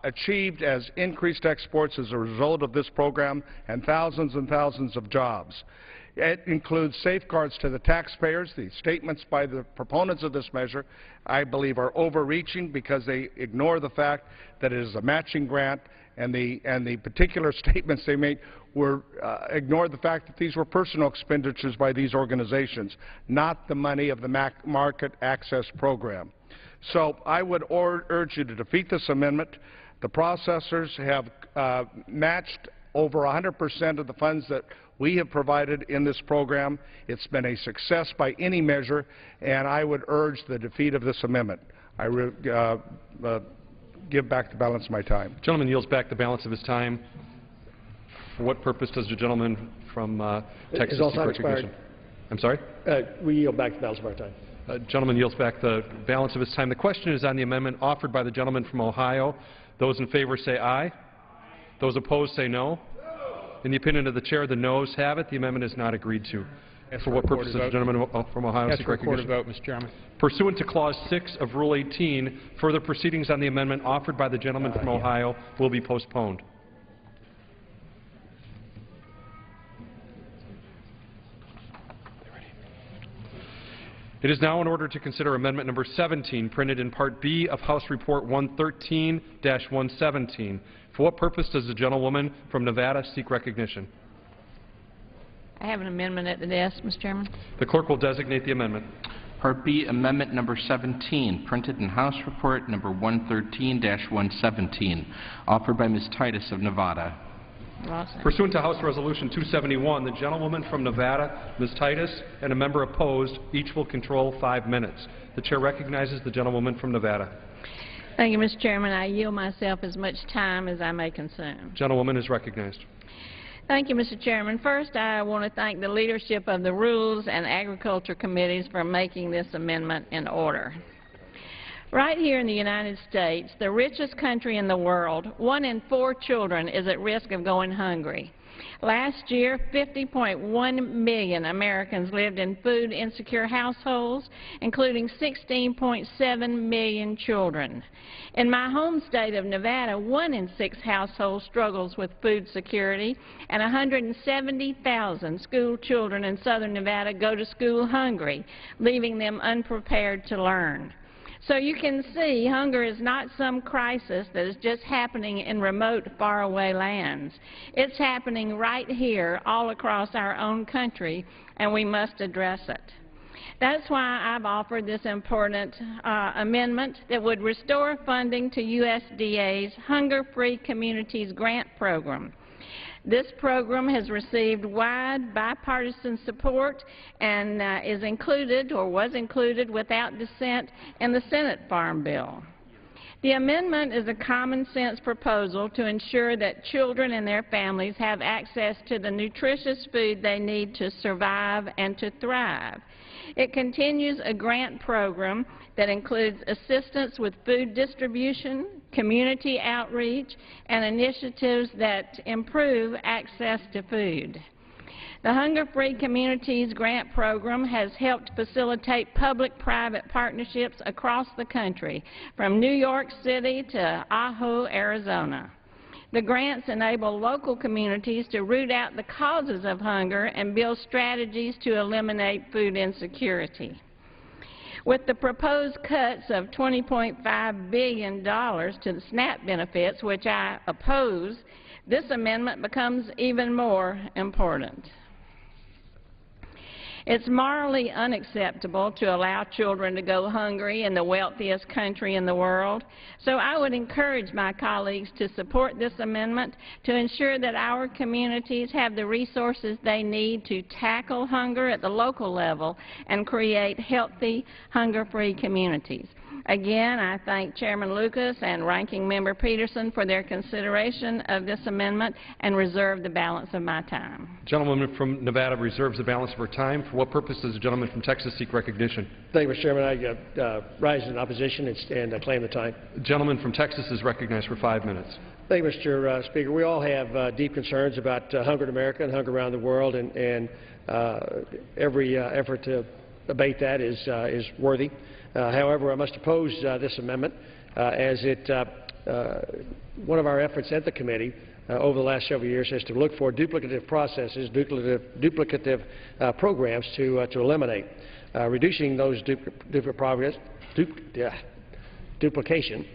achieved as increased exports as a result of this program, and thousands of jobs. It includes safeguards to the taxpayers. The statements by the proponents of this measure, I believe, are overreaching because they ignore the fact that it is a matching grant, and the particular statements they make ignored the fact that these were personal expenditures by these organizations, not the money of the Market Access Program. So I would urge you to defeat this amendment. The processors have matched over 100% of the funds that we have provided in this program. It's been a success by any measure, and I would urge the defeat of this amendment. I give back the balance of my time. The gentleman yields back the balance of his time. For what purpose does the gentleman from Texas seek recognition? I'm sorry? We yield back the balance of our time. Gentleman yields back the balance of his time. The question is on the amendment offered by the gentleman from Ohio. Those in favor say aye. Those opposed say no. In the opinion of the chair, the noes have it. The amendment is not agreed to. For what purpose does the gentleman from Ohio seek recognition? Vote, Mr. Chairman. Pursuant to Clause 6 of Rule 18, further proceedings on the amendment offered by the gentleman from Ohio will be postponed. It is now in order to consider Amendment number 17, printed in Part B of House Report 113-117. For what purpose does the gentlewoman from Nevada seek recognition? I have an amendment at the desk, Mr. Chairman. The clerk will designate the amendment. Part B, Amendment number 17, printed in House Report number 113-117, offered by Ms. Titus of Nevada. Pursuant to House Resolution 271, the gentlewoman from Nevada, Ms. Titus, and a member opposed, each will control 5 minutes. The chair recognizes the gentlewoman from Nevada. Thank you, Mr. Chairman. I yield myself as much time as I may consume. Gentlewoman is recognized. Thank you, Mr. Chairman. First, I want to thank the leadership of the Rules and Agriculture Committees for making this amendment in order. Right here in the United States, the richest country in the world, 1 in 4 children is at risk of going hungry. Last year, 50.1 million Americans lived in food-insecure households, including 16.7 million children. In my home state of Nevada, 1 in 6 households struggles with food security, and 170,000 school children in southern Nevada go to school hungry, leaving them unprepared to learn. So you can see hunger is not some crisis that is just happening in remote, faraway lands. It's happening right here all across our own country, and we must address it. That's why I've offered this important amendment that would restore funding to USDA's Hunger-Free Communities Grant Program. This program has received wide bipartisan support and is included or was included without dissent in the Senate Farm Bill. The amendment is a common-sense proposal to ensure that children and their families have access to the nutritious food they need to survive and to thrive. It continues a grant program that includes assistance with food distribution, community outreach, and initiatives that improve access to food. The Hunger-Free Communities Grant Program has helped facilitate public-private partnerships across the country, from New York City to Ajo, Arizona. The grants enable local communities to root out the causes of hunger and build strategies to eliminate food insecurity. With the proposed cuts of $20.5 billion to the SNAP benefits, which I oppose, this amendment becomes even more important. It's morally unacceptable to allow children to go hungry in the wealthiest country in the world, so I would encourage my colleagues to support this amendment to ensure that our communities have the resources they need to tackle hunger at the local level and create healthy, hunger-free communities. Again, I thank Chairman Lucas and Ranking Member Peterson for their consideration of this amendment and reserve the balance of my time. The gentlewoman from Nevada reserves the balance of her time. For what purpose does the gentleman from Texas seek recognition? Thank you, Mr. Chairman. I rise in opposition and claim the time. The gentleman from Texas is recognized for 5 minutes. Thank you, Mr. Speaker. We all have deep concerns about hunger in America and hunger around the world, and every effort to abate that is worthy. However, I must oppose this amendment as one of our efforts at the committee over the last several years is to look for duplicative processes, duplicative programs to eliminate. Reducing those duplication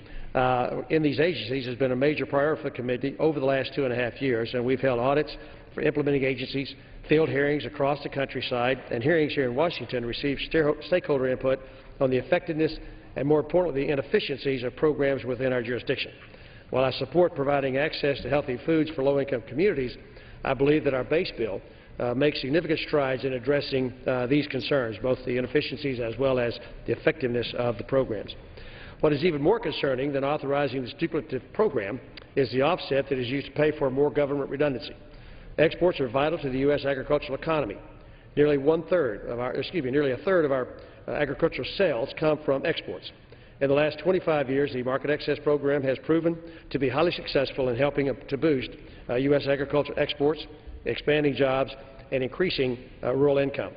in these agencies has been a major priority for the committee over the last 2.5 years, and we've held audits for implementing agencies, field hearings across the countryside, and hearings here in Washington to receive stakeholder input on the effectiveness and, more importantly, the inefficiencies of programs within our jurisdiction. While I support providing access to healthy foods for low-income communities, I believe that our base bill makes significant strides in addressing these concerns, both the inefficiencies as well as the effectiveness of the programs. What is even more concerning than authorizing this duplicative program is the offset that is used to pay for more government redundancy. Exports are vital to the U.S. agricultural economy. Nearly a third of our agricultural sales come from exports. In the last 25 years, the Market Access Program has proven to be highly successful in helping to boost U.S. agricultural exports, expanding jobs, and increasing rural income.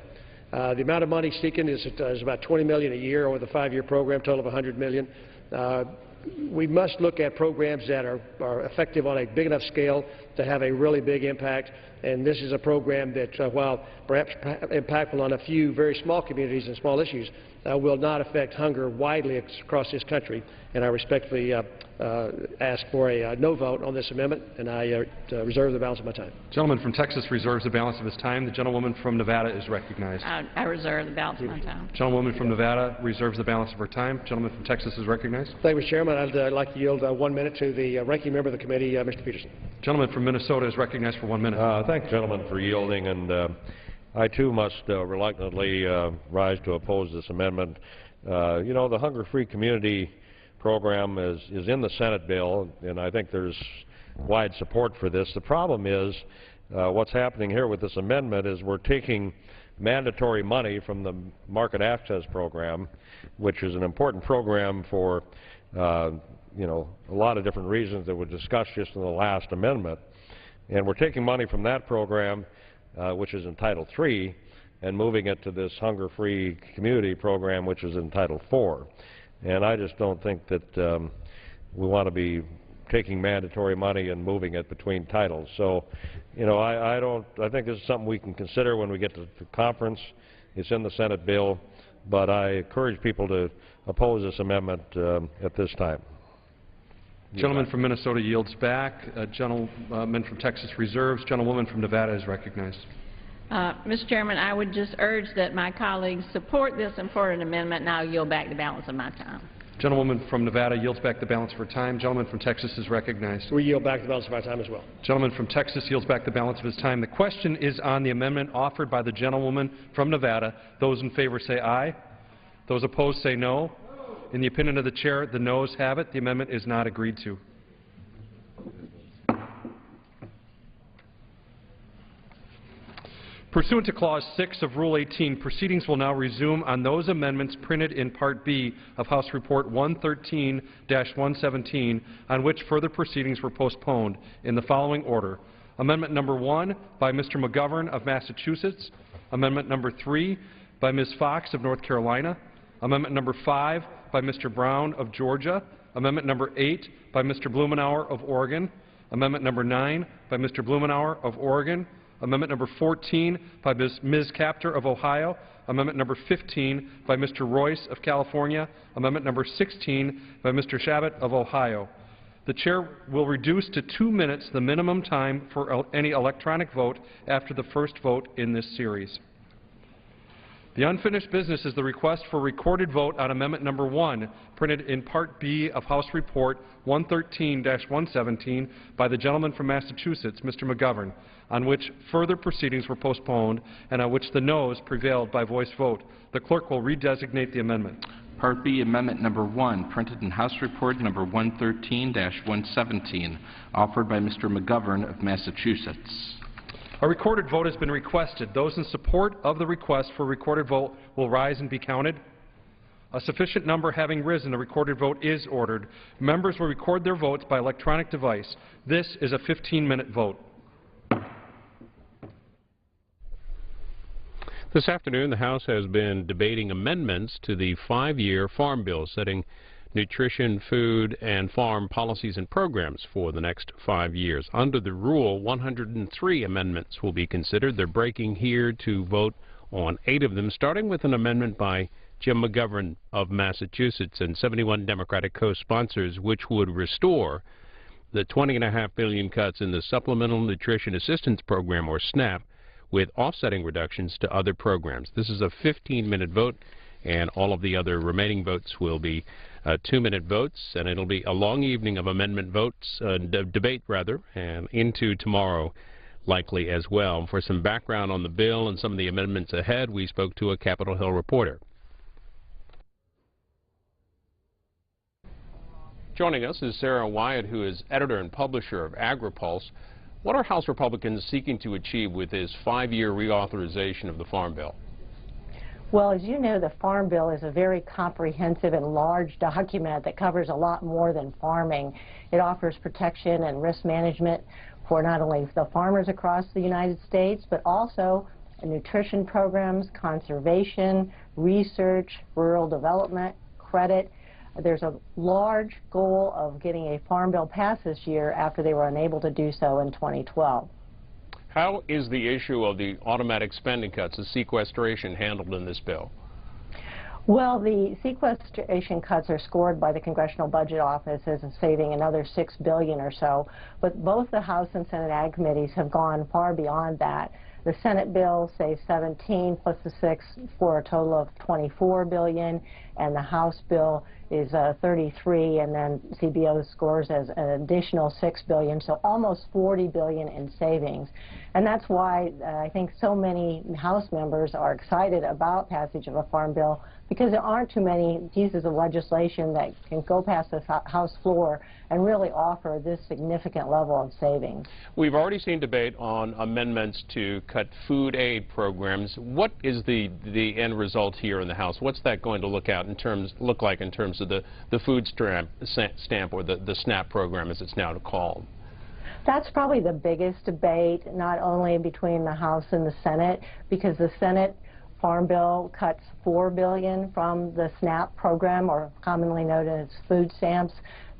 The amount of money seeking is about $20 million a year over the 5-year program, total of $100 million. We must look at programs that are effective on a big enough scale to have a really big impact, and this is a program that, while perhaps impactful on a few very small communities and small issues, will not affect hunger widely across this country. And I respectfully ask for a no vote on this amendment, and I reserve the balance of my time. The gentleman from Texas reserves the balance of his time. The gentlewoman from Nevada is recognized. I reserve the balance of my time. The gentlewoman from Nevada reserves the balance of her time. The gentleman from Texas is recognized. Thank you, Mr. Chairman. I'd like to yield 1 minute to the ranking member of the committee, Mr. Peterson. The gentleman from Minnesota is recognized for 1 minute. Thank the gentleman for yielding, and I too must reluctantly rise to oppose this amendment. You know, the Hunger-Free Community program is in the Senate bill, and I think there's wide support for this. The problem is what's happening here with this amendment is we're taking mandatory money from the market access program, which is an important program for you know, a lot of different reasons that were discussed just in the last amendment. And we're taking money from that program, which is in Title III, and moving it to this Hunger-Free Community program, which is in Title IV. And I just don't think that we want to be taking mandatory money and moving it between titles. So, you know, I think this is something we can consider when we get to the conference. It's in the Senate bill, but I encourage people to oppose this amendment at this time. Gentleman from Minnesota yields back. Gentleman from Texas reserves. Gentlewoman from Nevada is recognized. Mr. Chairman, I would just urge that my colleagues support this important amendment, and I'll yield back the balance of my time. Gentlewoman from Nevada yields back the balance of her time. Gentleman from Texas is recognized. We yield back the balance of our time as well. Gentleman from Texas yields back the balance of his time. The question is on the amendment offered by the gentlewoman from Nevada. Those in favor say aye. Those opposed say no. In the opinion of the chair, the noes have it. The amendment is not agreed to. Pursuant to Clause 6 of Rule 18, proceedings will now resume on those amendments printed in Part B of House Report 113-117, on which further proceedings were postponed, in the following order. Amendment number 1 by Mr. McGovern of Massachusetts. Amendment number 3 by Ms. Fox of North Carolina. Amendment number 5 by Mr. Brown of Georgia. Amendment number 8 by Mr. Blumenauer of Oregon. Amendment number 9 by Mr. Blumenauer of Oregon. Amendment number 14 by Ms. Capter of Ohio. Amendment number 15 by Mr. Royce of California. Amendment number 16 by Mr. Shabbat of Ohio. The chair will reduce to 2 minutes the minimum time for any electronic vote after the first vote in this series. The unfinished business is the request for recorded vote on Amendment number 1, printed in Part B of House Report 113-117 by the gentleman from Massachusetts, Mr. McGovern, on which further proceedings were postponed and on which the noes prevailed by voice vote. The clerk will redesignate the amendment. Part B, Amendment number 1, printed in House Report number 113-117, offered by Mr. McGovern of Massachusetts. A recorded vote has been requested. Those in support of the request for a recorded vote will rise and be counted. A sufficient number having risen, a recorded vote is ordered. Members will record their votes by electronic device. This is a 15-minute vote. This afternoon, the House has been debating amendments to the 5-year Farm Bill, setting nutrition, food, and farm policies and programs for the next 5 years. Under the rule, 103 amendments will be considered. They're breaking here to vote on 8 of them, starting with an amendment by Jim McGovern of Massachusetts and 71 Democratic co-sponsors, which would restore the $20.5 billion cuts in the Supplemental Nutrition Assistance Program, or SNAP, with offsetting reductions to other programs. This is a 15-minute vote, and all of the other remaining votes will be 2-minute votes, and it'll be a long evening of amendment votes, debate rather, and into tomorrow likely as well. For some background on the bill and some of the amendments ahead, we spoke to a Capitol Hill reporter. Joining us is Sarah Wyatt, who is editor and publisher of AgriPulse. What are House Republicans seeking to achieve with this 5-year reauthorization of the Farm Bill? Well, as you know, the Farm Bill is a very comprehensive and large document that covers a lot more than farming. It offers protection and risk management for not only the farmers across the United States, but also nutrition programs, conservation, research, rural development, credit. There's a large goal of getting a farm bill passed this year after they were unable to do so in 2012. How is the issue of the automatic spending cuts, the sequestration, handled in this bill? Well, the sequestration cuts are scored by the Congressional Budget Office as saving another $6 billion or so, but both the House and Senate Ag committees have gone far beyond that. The Senate bill saves 17 plus the 6 for a total of $24 billion, and the House bill is 33, and then CBO scores as an additional $6 billion, so almost $40 billion in savings. And that's why I think so many House members are excited about passage of a farm bill, because there aren't too many pieces of legislation that can go past the House floor and really offer this significant level of savings. We've already seen debate on amendments to cut food aid programs. What is the end result here in the House? What's that going to look like in terms of the food stamp or the SNAP program, as it's now called? That's probably the biggest debate, not only between the House and the Senate, because the Senate Farm Bill cuts $4 billion from the SNAP program, or commonly known as food stamps.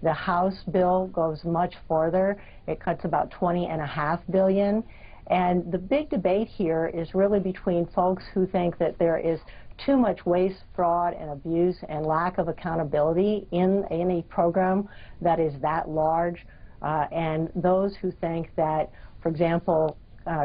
The House bill goes much farther. It cuts about $20.5 billion. And the big debate here is really between folks who think that there is too much waste, fraud, and abuse and lack of accountability in any program that is that large, and those who think that, for example,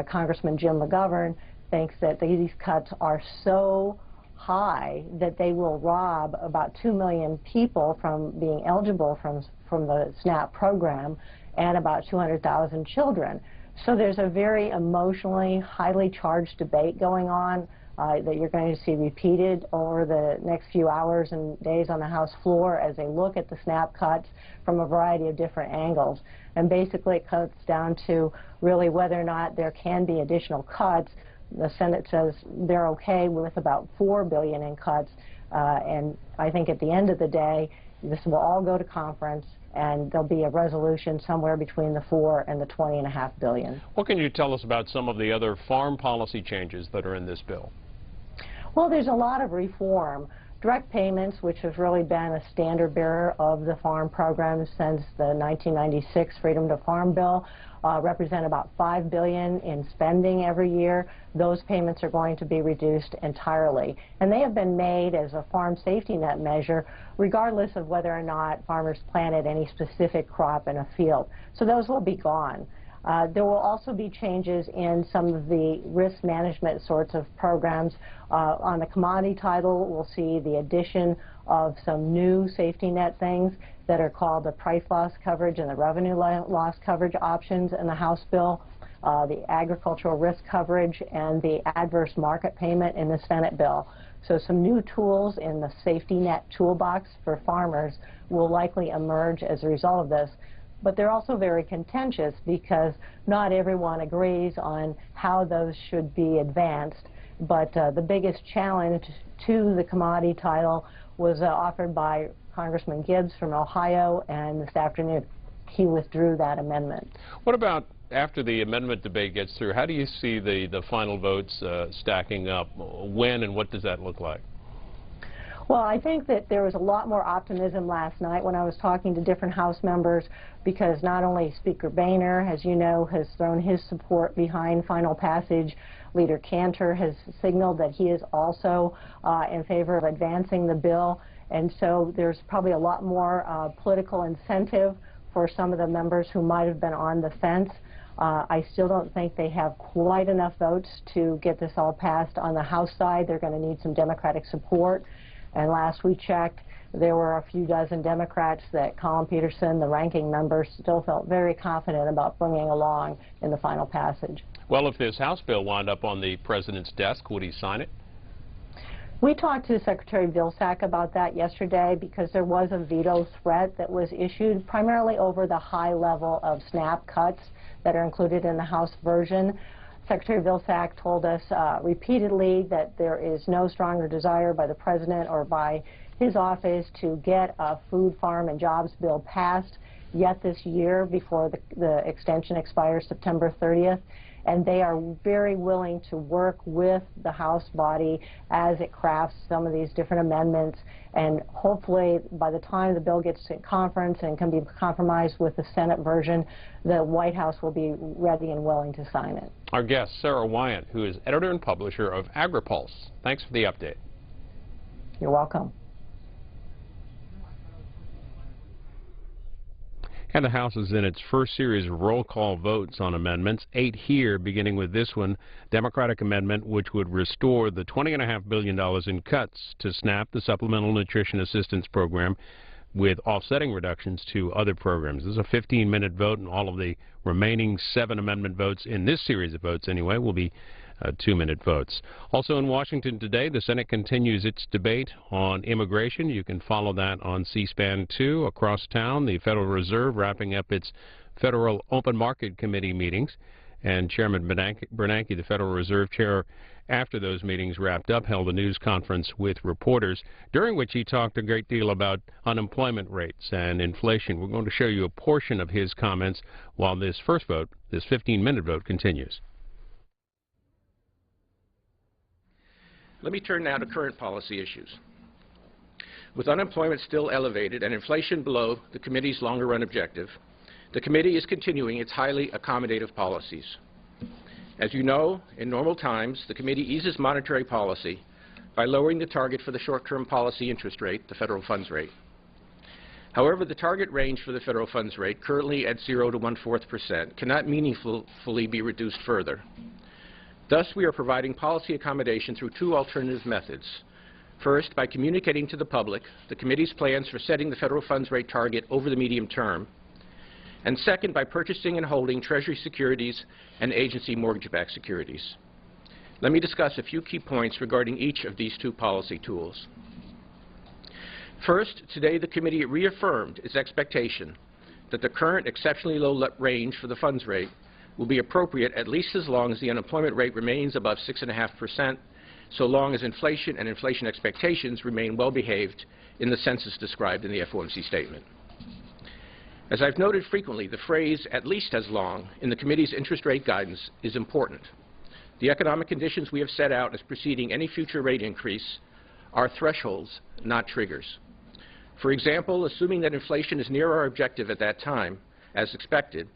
Congressman Jim McGovern thinks that these cuts are so high that they will rob about 2 million people from being eligible from the SNAP program and about 200,000 children. So there's a very emotionally, highly charged debate going on that you're going to see repeated over the next few hours and days on the House floor as they look at the SNAP cuts from a variety of different angles. And basically it comes down to really whether or not there can be additional cuts. The Senate says they're okay with about $4 billion in cuts, and I think at the end of the day, this will all go to conference, and there'll be a resolution somewhere between the $4 and the $20.5 billion. What can you tell us about some of the other farm policy changes that are in this bill? Well, there's a lot of reform. Direct payments, which has really been a standard bearer of the farm program since the 1996 Freedom to Farm Bill, represent about $5 billion in spending every year. Those payments are going to be reduced entirely. And they have been made as a farm safety net measure, regardless of whether or not farmers planted any specific crop in a field. So those will be gone. There will also be changes in some of the risk management sorts of programs. On the commodity title, we'll see the addition of some new safety net things that are called the price loss coverage and the revenue loss coverage options in the House bill, the agricultural risk coverage, and the adverse market payment in the Senate bill. So some new tools in the safety net toolbox for farmers will likely emerge as a result of this. But they're also very contentious because not everyone agrees on how those should be advanced. But the biggest challenge to the commodity title was offered by Congressman Gibbs from Ohio, and this afternoon he withdrew that amendment. What about after the amendment debate gets through? How do you see the final votes stacking up? When and what does that look like? Well, I think that there was a lot more optimism last night when I was talking to different House members, because not only Speaker Boehner, as you know, has thrown his support behind final passage. Leader Cantor has signaled that he is also in favor of advancing the bill. And so there's probably a lot more political incentive for some of the members who might have been on the fence. I still don't think they have quite enough votes to get this all passed on the House side. They're going to need some Democratic support. And last we checked, there were a few dozen Democrats that Colin Peterson, the ranking member, still felt very confident about bringing along in the final passage. Well, if this House bill wound up on the President's desk, would he sign it? We talked to Secretary Vilsack about that yesterday because there was a veto threat that was issued primarily over the high level of SNAP cuts that are included in the House version. Secretary Vilsack told us repeatedly that there is no stronger desire by the President or by his office to get a food, farm, and jobs bill passed yet this year before the extension expires September 30th. and they are very willing to work with the House body as it crafts some of these different amendments, and hopefully by the time the bill gets to conference and can be compromised with the Senate version, the White House will be ready and willing to sign it. Our guest, Sarah Wyant, who is editor and publisher of AgriPulse. Thanks for the update. You're welcome. And the House is in its first series of roll call votes on amendments, 8 here, beginning with this one, Democratic amendment, which would restore the $20.5 billion in cuts to SNAP, the Supplemental Nutrition Assistance Program, with offsetting reductions to other programs. This is a 15-minute vote, and all of the remaining 7 amendment votes in this series of votes, anyway, will be 2-minute votes. Also in Washington today, the Senate continues its debate on immigration. You can follow that on C-SPAN 2 across town. The Federal Reserve wrapping up its Federal Open Market Committee meetings, and Chairman Bernanke, the Federal Reserve Chair, after those meetings wrapped up, held a news conference with reporters, during which he talked a great deal about unemployment rates and inflation. We're going to show you a portion of his comments while this first vote, this 15-minute vote, continues. Let me turn now to current policy issues. With unemployment still elevated and inflation below the committee's longer-run objective, the committee is continuing its highly accommodative policies. As you know, in normal times, the committee eases monetary policy by lowering the target for the short-term policy interest rate, the federal funds rate. However, the target range for the federal funds rate, currently at 0 to 1/4%, cannot meaningfully be reduced further. Thus, we are providing policy accommodation through 2 alternative methods. First, by communicating to the public the committee's plans for setting the federal funds rate target over the medium term, and second, by purchasing and holding Treasury securities and agency mortgage-backed securities. Let me discuss a few key points regarding each of these 2 policy tools. First, today the committee reaffirmed its expectation that the current exceptionally low range for the funds rate will be appropriate at least as long as the unemployment rate remains above 6.5%, so long as inflation and inflation expectations remain well behaved in the census described in the FOMC statement. As I've noted frequently, the phrase "at least as long" in the committee's interest rate guidance is important. The economic conditions we have set out as preceding any future rate increase are thresholds, not triggers. For example, assuming that inflation is near our objective at that time, as expected,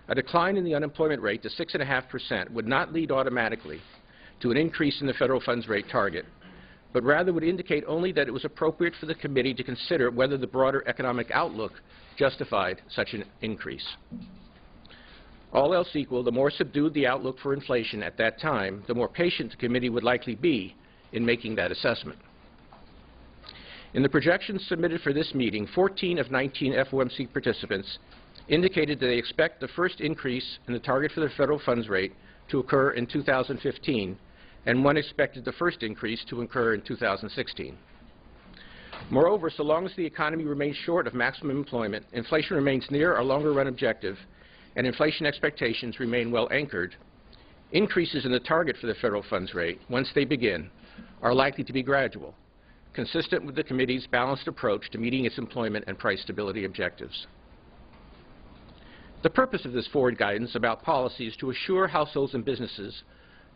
a decline in the unemployment rate to 6.5% would not lead automatically to an increase in the federal funds rate target, but rather would indicate only that it was appropriate for the committee to consider whether the broader economic outlook justified such an increase. All else equal, the more subdued the outlook for inflation at that time, the more patient the committee would likely be in making that assessment. In the projections submitted for this meeting, 14 of 19 FOMC participants indicated that they expect the first increase in the target for the federal funds rate to occur in 2015, and 1 expected the first increase to occur in 2016. Moreover, so long as the economy remains short of maximum employment, inflation remains near our longer-run objective, and inflation expectations remain well anchored, increases in the target for the federal funds rate, once they begin, are likely to be gradual, consistent with the committee's balanced approach to meeting its employment and price stability objectives. The purpose of this forward guidance about policy is to assure households and businesses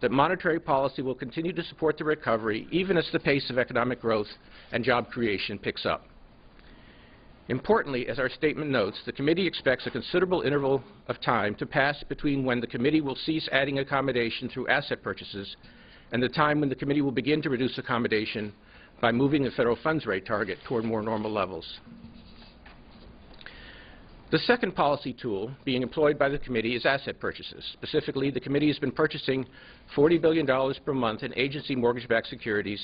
that monetary policy will continue to support the recovery even as the pace of economic growth and job creation picks up. Importantly, as our statement notes, the committee expects a considerable interval of time to pass between when the committee will cease adding accommodation through asset purchases and the time when the committee will begin to reduce accommodation by moving the federal funds rate target toward more normal levels. The second policy tool being employed by the committee is asset purchases. Specifically, the committee has been purchasing $40 billion per month in agency mortgage-backed securities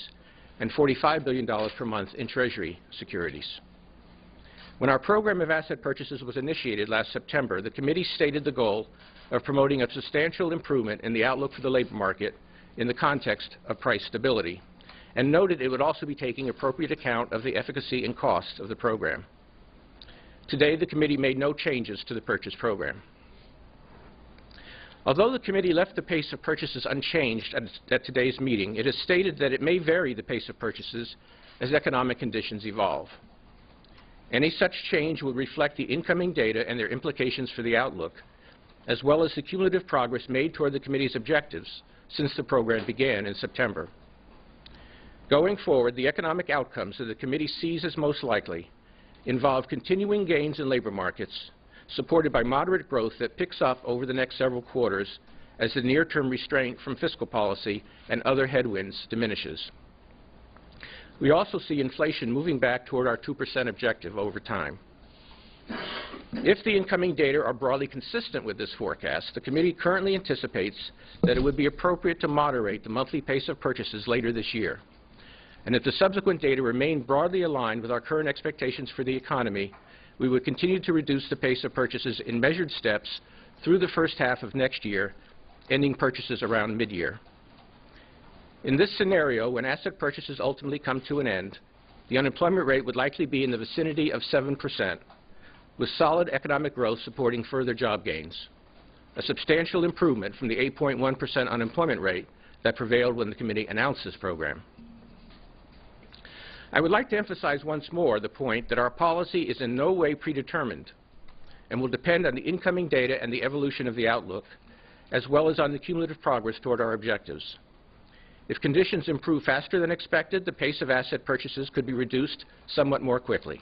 and $45 billion per month in Treasury securities. When our program of asset purchases was initiated last September, the committee stated the goal of promoting a substantial improvement in the outlook for the labor market in the context of price stability, and noted it would also be taking appropriate account of the efficacy and costs of the program. Today, the committee made no changes to the purchase program. Although the committee left the pace of purchases unchanged at today's meeting, it has stated that it may vary the pace of purchases as economic conditions evolve. Any such change will reflect the incoming data and their implications for the outlook, as well as the cumulative progress made toward the committee's objectives since the program began in September. Going forward, the economic outcomes that the committee sees as most likely involve continuing gains in labor markets, supported by moderate growth that picks up over the next several quarters as the near-term restraint from fiscal policy and other headwinds diminishes. We also see inflation moving back toward our 2% objective over time. If the incoming data are broadly consistent with this forecast, the committee currently anticipates that it would be appropriate to moderate the monthly pace of purchases later this year. And if the subsequent data remain broadly aligned with our current expectations for the economy, we would continue to reduce the pace of purchases in measured steps through the first half of next year, ending purchases around mid-year. In this scenario, when asset purchases ultimately come to an end, the unemployment rate would likely be in the vicinity of 7%, with solid economic growth supporting further job gains, a substantial improvement from the 8.1% unemployment rate that prevailed when the committee announced this program. I would like to emphasize once more the point that our policy is in no way predetermined and will depend on the incoming data and the evolution of the outlook, as well as on the cumulative progress toward our objectives. If conditions improve faster than expected, the pace of asset purchases could be reduced somewhat more quickly.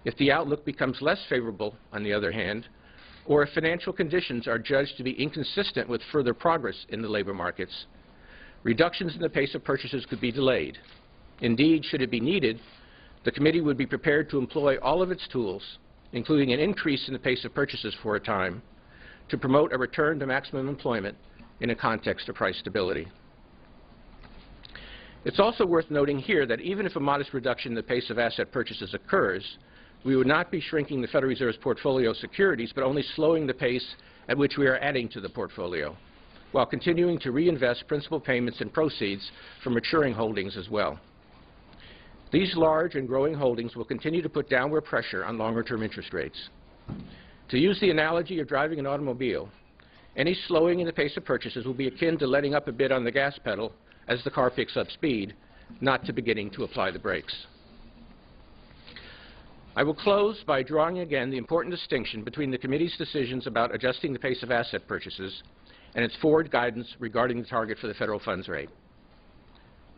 If the outlook becomes less favorable, on the other hand, or if financial conditions are judged to be inconsistent with further progress in the labor markets, reductions in the pace of purchases could be delayed. Indeed, should it be needed, the committee would be prepared to employ all of its tools, including an increase in the pace of purchases for a time, to promote a return to maximum employment in a context of price stability. It's also worth noting here that even if a modest reduction in the pace of asset purchases occurs, we would not be shrinking the Federal Reserve's portfolio of securities, but only slowing the pace at which we are adding to the portfolio, while continuing to reinvest principal payments and proceeds from maturing holdings as well. These large and growing holdings will continue to put downward pressure on longer-term interest rates. To use the analogy of driving an automobile, any slowing in the pace of purchases will be akin to letting up a bit on the gas pedal as the car picks up speed, not to beginning to apply the brakes. I will close by drawing again the important distinction between the committee's decisions about adjusting the pace of asset purchases and its forward guidance regarding the target for the federal funds rate.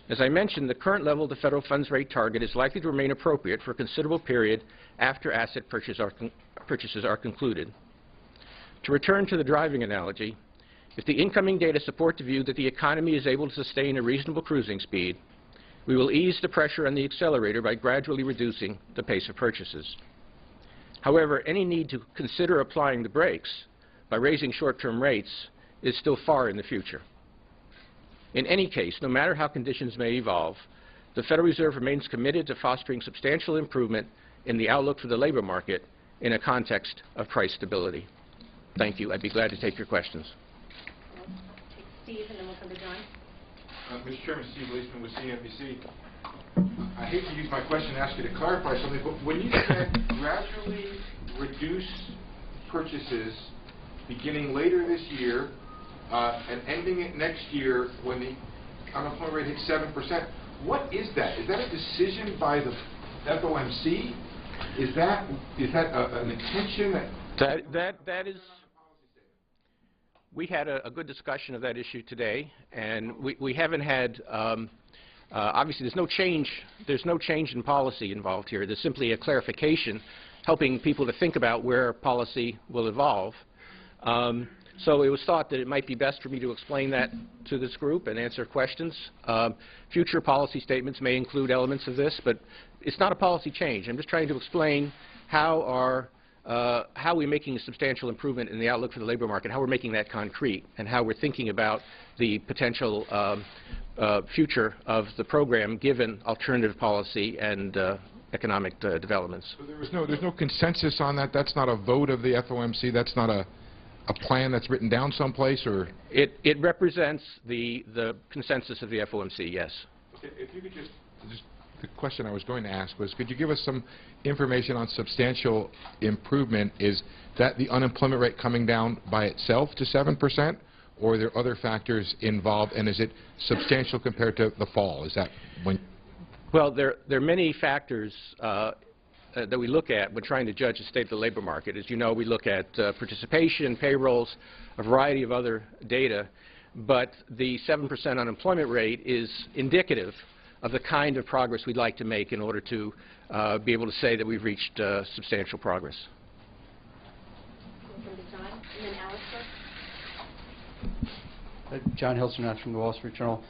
As I mentioned, the current level of the federal funds rate target is likely to remain appropriate for a considerable period after asset purchases are concluded. To return to the driving analogy, if the incoming data support the view that the economy is able to sustain a reasonable cruising speed, we will ease the pressure on the accelerator by gradually reducing the pace of purchases. However, any need to consider applying the brakes by raising short-term rates is still far in the future. In any case, no matter how conditions may evolve, the Federal Reserve remains committed to fostering substantial improvement in the outlook for the labor market in a context of price stability. Thank you. I'd be glad to take your questions. Steve, and then we'll come to John. Mr. Chairman, Steve Leisman with CNBC. I hate to use my question and ask you to clarify something, but when you said gradually reduce purchases beginning later this year and ending it next year when the unemployment rate hits 7%, what is that? Is that a decision by the FOMC? Is that an intention that is? We had a good discussion of that issue today, and we haven't had. Obviously, there's no change in policy involved here. There's simply a clarification, helping people to think about where policy will evolve. So it was thought that it might be best for me to explain that to this group and answer questions. Future policy statements may include elements of this, but it's not a policy change. I'm just trying to explain how we're making a substantial improvement in the outlook for the labor market, how we're making that concrete, and how we're thinking about the potential future of the program given alternative policy and economic developments. So there's no consensus on that? That's not a vote of the FOMC? That's not a plan that's written down someplace? Or it represents the consensus of the FOMC, yes. Okay, if you could just the question I was going to ask was, could you give us some information on substantial improvement? Is that the unemployment rate coming down by itself to 7%, or are there other factors involved, and is it substantial compared to the fall? Is that when? Well, there are many factors that we look at when trying to judge the state of the labor market. As you know, we look at participation, payrolls, a variety of other data, but the 7% unemployment rate is indicative of the kind of progress we'd like to make in order to be able to say that we've reached substantial progress. John Hilsternot from the Wall Street Journal.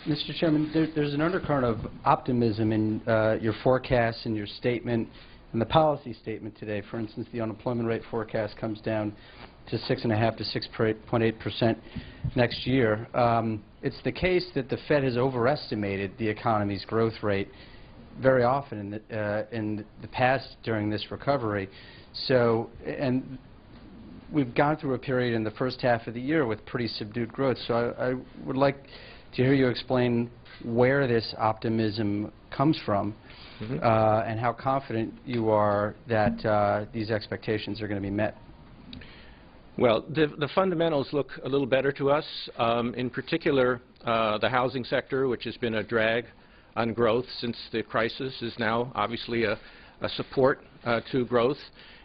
Mr. Chairman, there's an undercurrent of optimism in your forecasts and your statement and the policy statement today. For instance, the unemployment rate forecast comes down to 6.5 to 6.8% next year. It's the case that the Fed has overestimated the economy's growth rate very often in the past during this recovery. So, and we've gone through a period in the first half of the year with pretty subdued growth. So I would like to hear you explain where this optimism comes from and how confident you are that these expectations are going to be met. Well, the fundamentals look a little better to us. In particular, the housing sector, which has been a drag on growth since the crisis, is now obviously a support to growth.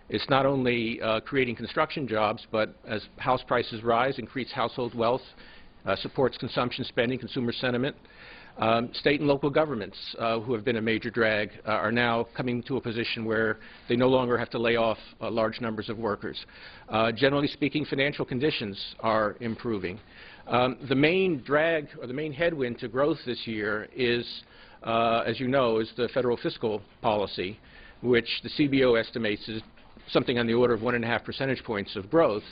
It's not only creating construction jobs, but as house prices rise, increased household wealth, supports consumption spending, consumer sentiment. State and local governments, who have been a major drag, are now coming to a position where they no longer have to lay off large numbers of workers. Generally speaking, financial conditions are improving. The main drag or the main headwind to growth this year is, as you know, is the federal fiscal policy, which the CBO estimates is something on the order of 1.5 percentage points of growth.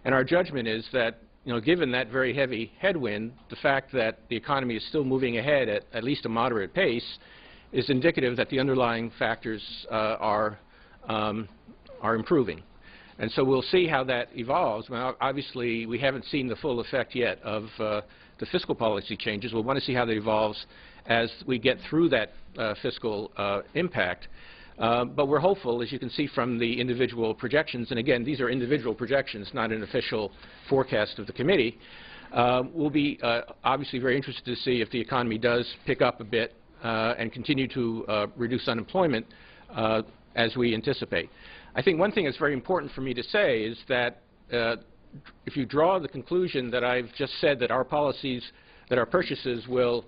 And our judgment is that, given that very heavy headwind, the fact that the economy is still moving ahead at least a moderate pace is indicative that the underlying factors are improving. And so we'll see how that evolves. Well, obviously, we haven't seen the full effect yet of the fiscal policy changes. We'll want to see how that evolves as we get through that fiscal impact. But we're hopeful, as you can see from the individual projections, and again, these are individual projections, not an official forecast of the committee. We'll be obviously very interested to see if the economy does pick up a bit and continue to reduce unemployment as we anticipate. I think one thing that's very important for me to say is that if you draw the conclusion that I've just said that our policies, that our purchases will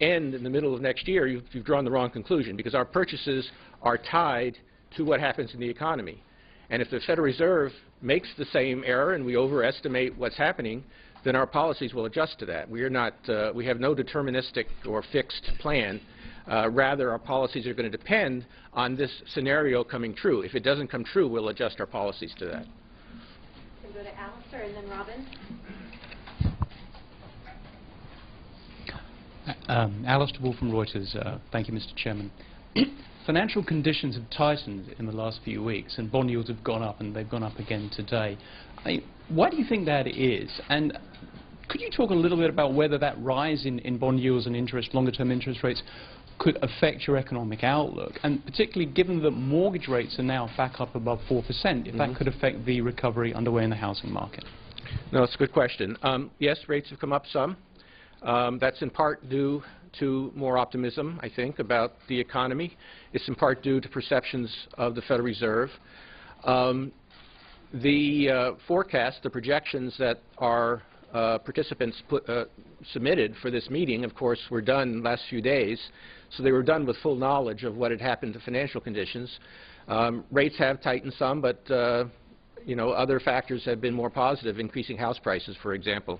end in the middle of next year, you've drawn the wrong conclusion, because our purchases are tied to what happens in the economy. And if the Federal Reserve makes the same error and we overestimate what's happening, then our policies will adjust to that. We are not, we have no deterministic or fixed plan. Rather, our policies are going to depend on this scenario coming true. If it doesn't come true, we'll adjust our policies to that. We'll go to Alistair and then Robin. Alistair Wolf from Reuters. Thank you, Mr. Chairman. Financial conditions have tightened in the last few weeks, and bond yields have gone up, and they've gone up again today. Why do you think that is? And could you talk a little bit about whether that rise in bond yields and longer-term interest rates could affect your economic outlook, and particularly given that mortgage rates are now back up above 4%, if that could affect the recovery underway in the housing market? No, it's a good question. Yes, rates have come up some. That's in part due to more optimism, I think, about the economy. It's in part due to perceptions of the Federal Reserve. The forecast, the projections that our participants submitted for this meeting, of course, were done in the last few days, so they were done with full knowledge of what had happened to financial conditions. Rates have tightened some, but other factors have been more positive, increasing house prices, for example.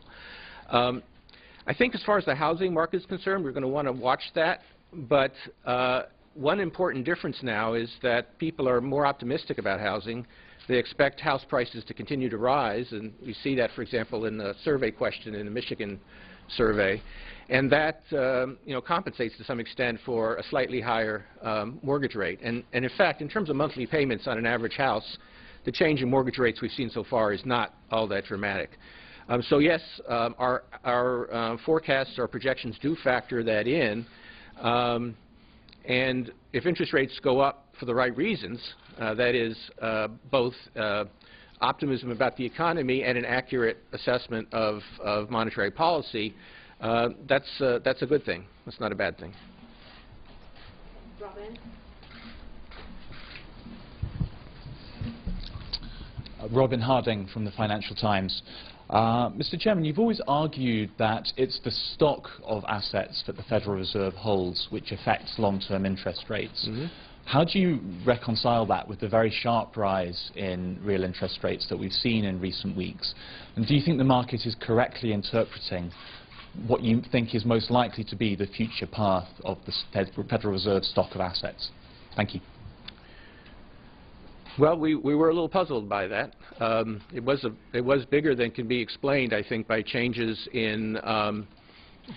I think as far as the housing market is concerned, we're going to want to watch that, but one important difference now is that people are more optimistic about housing. They expect house prices to continue to rise, and we see that, for example, in the survey question in the Michigan survey, and that compensates to some extent for a slightly higher mortgage rate. And in fact, in terms of monthly payments on an average house, the change in mortgage rates we've seen so far is not all that dramatic. So yes, our forecasts, our projections do factor that in, and if interest rates go up for the right reasons, that is both optimism about the economy and an accurate assessment of monetary policy, that's a good thing. That's not a bad thing. Robin. Robin Harding from the Financial Times. Mr. Chairman, you've always argued that it's the stock of assets that the Federal Reserve holds which affects long-term interest rates. How do you reconcile that with the very sharp rise in real interest rates that we've seen in recent weeks? And do you think the market is correctly interpreting what you think is most likely to be the future path of the Federal Reserve stock of assets? Thank you. Well, we were a little puzzled by that. It was bigger than can be explained, I think, by changes in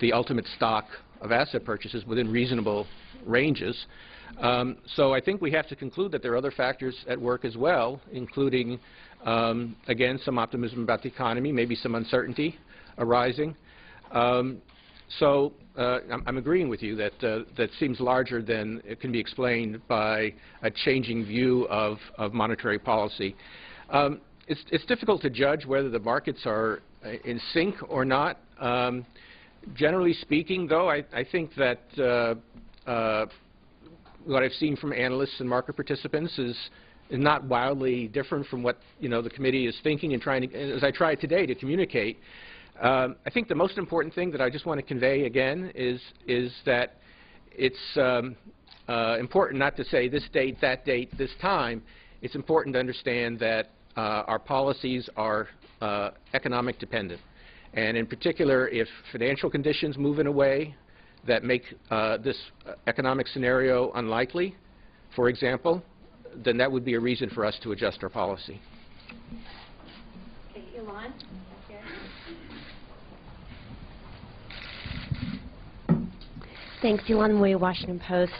the ultimate stock of asset purchases within reasonable ranges. So I think we have to conclude that there are other factors at work as well, including, again, some optimism about the economy, maybe some uncertainty arising. So I'm agreeing with you that that seems larger than it can be explained by a changing view of monetary policy. It's difficult to judge whether the markets are in sync or not. Generally speaking, though, I think that what I've seen from analysts and market participants is not wildly different from what the committee is thinking and trying to, as I tried today, to communicate. I think the most important thing that I just want to convey again is that it's important not to say this date, that date, this time. It's important to understand that our policies are economic dependent. And in particular, if financial conditions move in a way that make this economic scenario unlikely, for example, then that would be a reason for us to adjust our policy. Okay, Elon. Thanks, Elon Mui, Washington Post.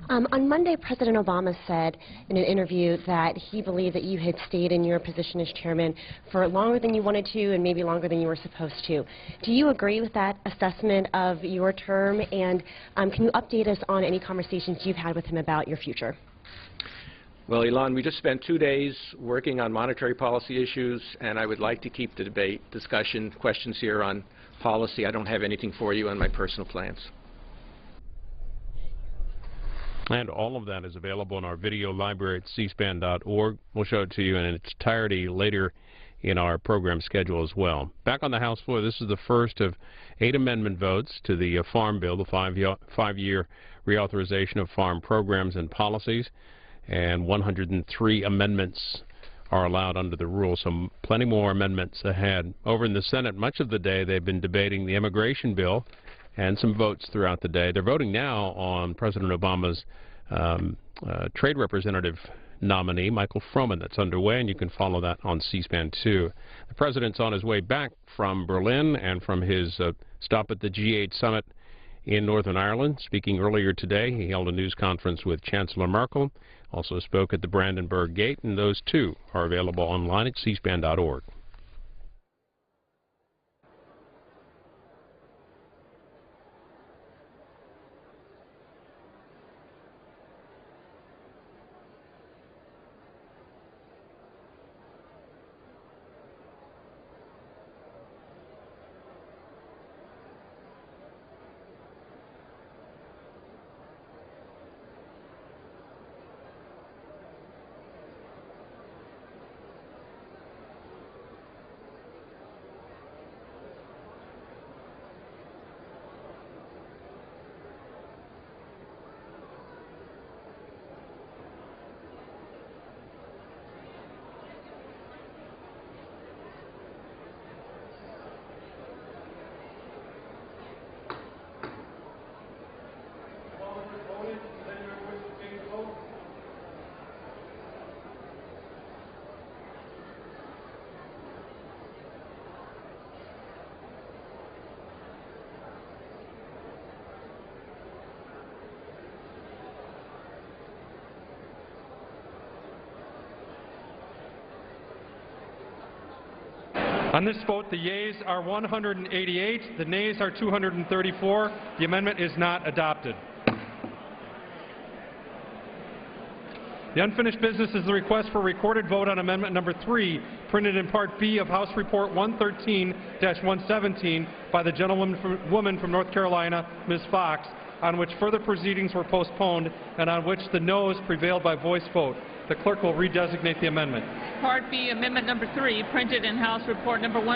On Monday, President Obama said in an interview that he believed that you had stayed in your position as chairman for longer than you wanted to and maybe longer than you were supposed to. Do you agree with that assessment of your term? And can you update us on any conversations you've had with him about your future? Well, Elon, we just spent 2 days working on monetary policy issues, and I would like to keep the debate, discussion, questions here on policy. I don't have anything for you on my personal plans. And all of that is available in our video library at cspan.org. We'll show it to you in its entirety later in our program schedule as well. Back on the House floor, this is the first of 8 amendment votes to the Farm Bill, the five-year reauthorization of farm programs and policies, and 103 amendments are allowed under the rule, so plenty more amendments ahead. Over in the Senate, much of the day they've been debating the immigration bill and some votes throughout the day. They're voting now on President Obama's trade representative nominee, Michael Froman. That's underway, and you can follow that on C-SPAN 2. The president's on his way back from Berlin and from his stop at the G8 summit in Northern Ireland. Speaking earlier today, he held a news conference with Chancellor Merkel, also spoke at the Brandenburg Gate, and those too are available online at cspan.org. On this vote, the yeas are 188, the nays are 234. The amendment is not adopted. The unfinished business is the request for recorded vote on Amendment Number 3, printed in Part B of House Report 113-117 by the gentlewoman from North Carolina, Ms. Fox, on which further proceedings were postponed and on which the noes prevailed by voice vote. The clerk will redesignate the amendment. Part B, Amendment Number 3, printed in House Report Number 1.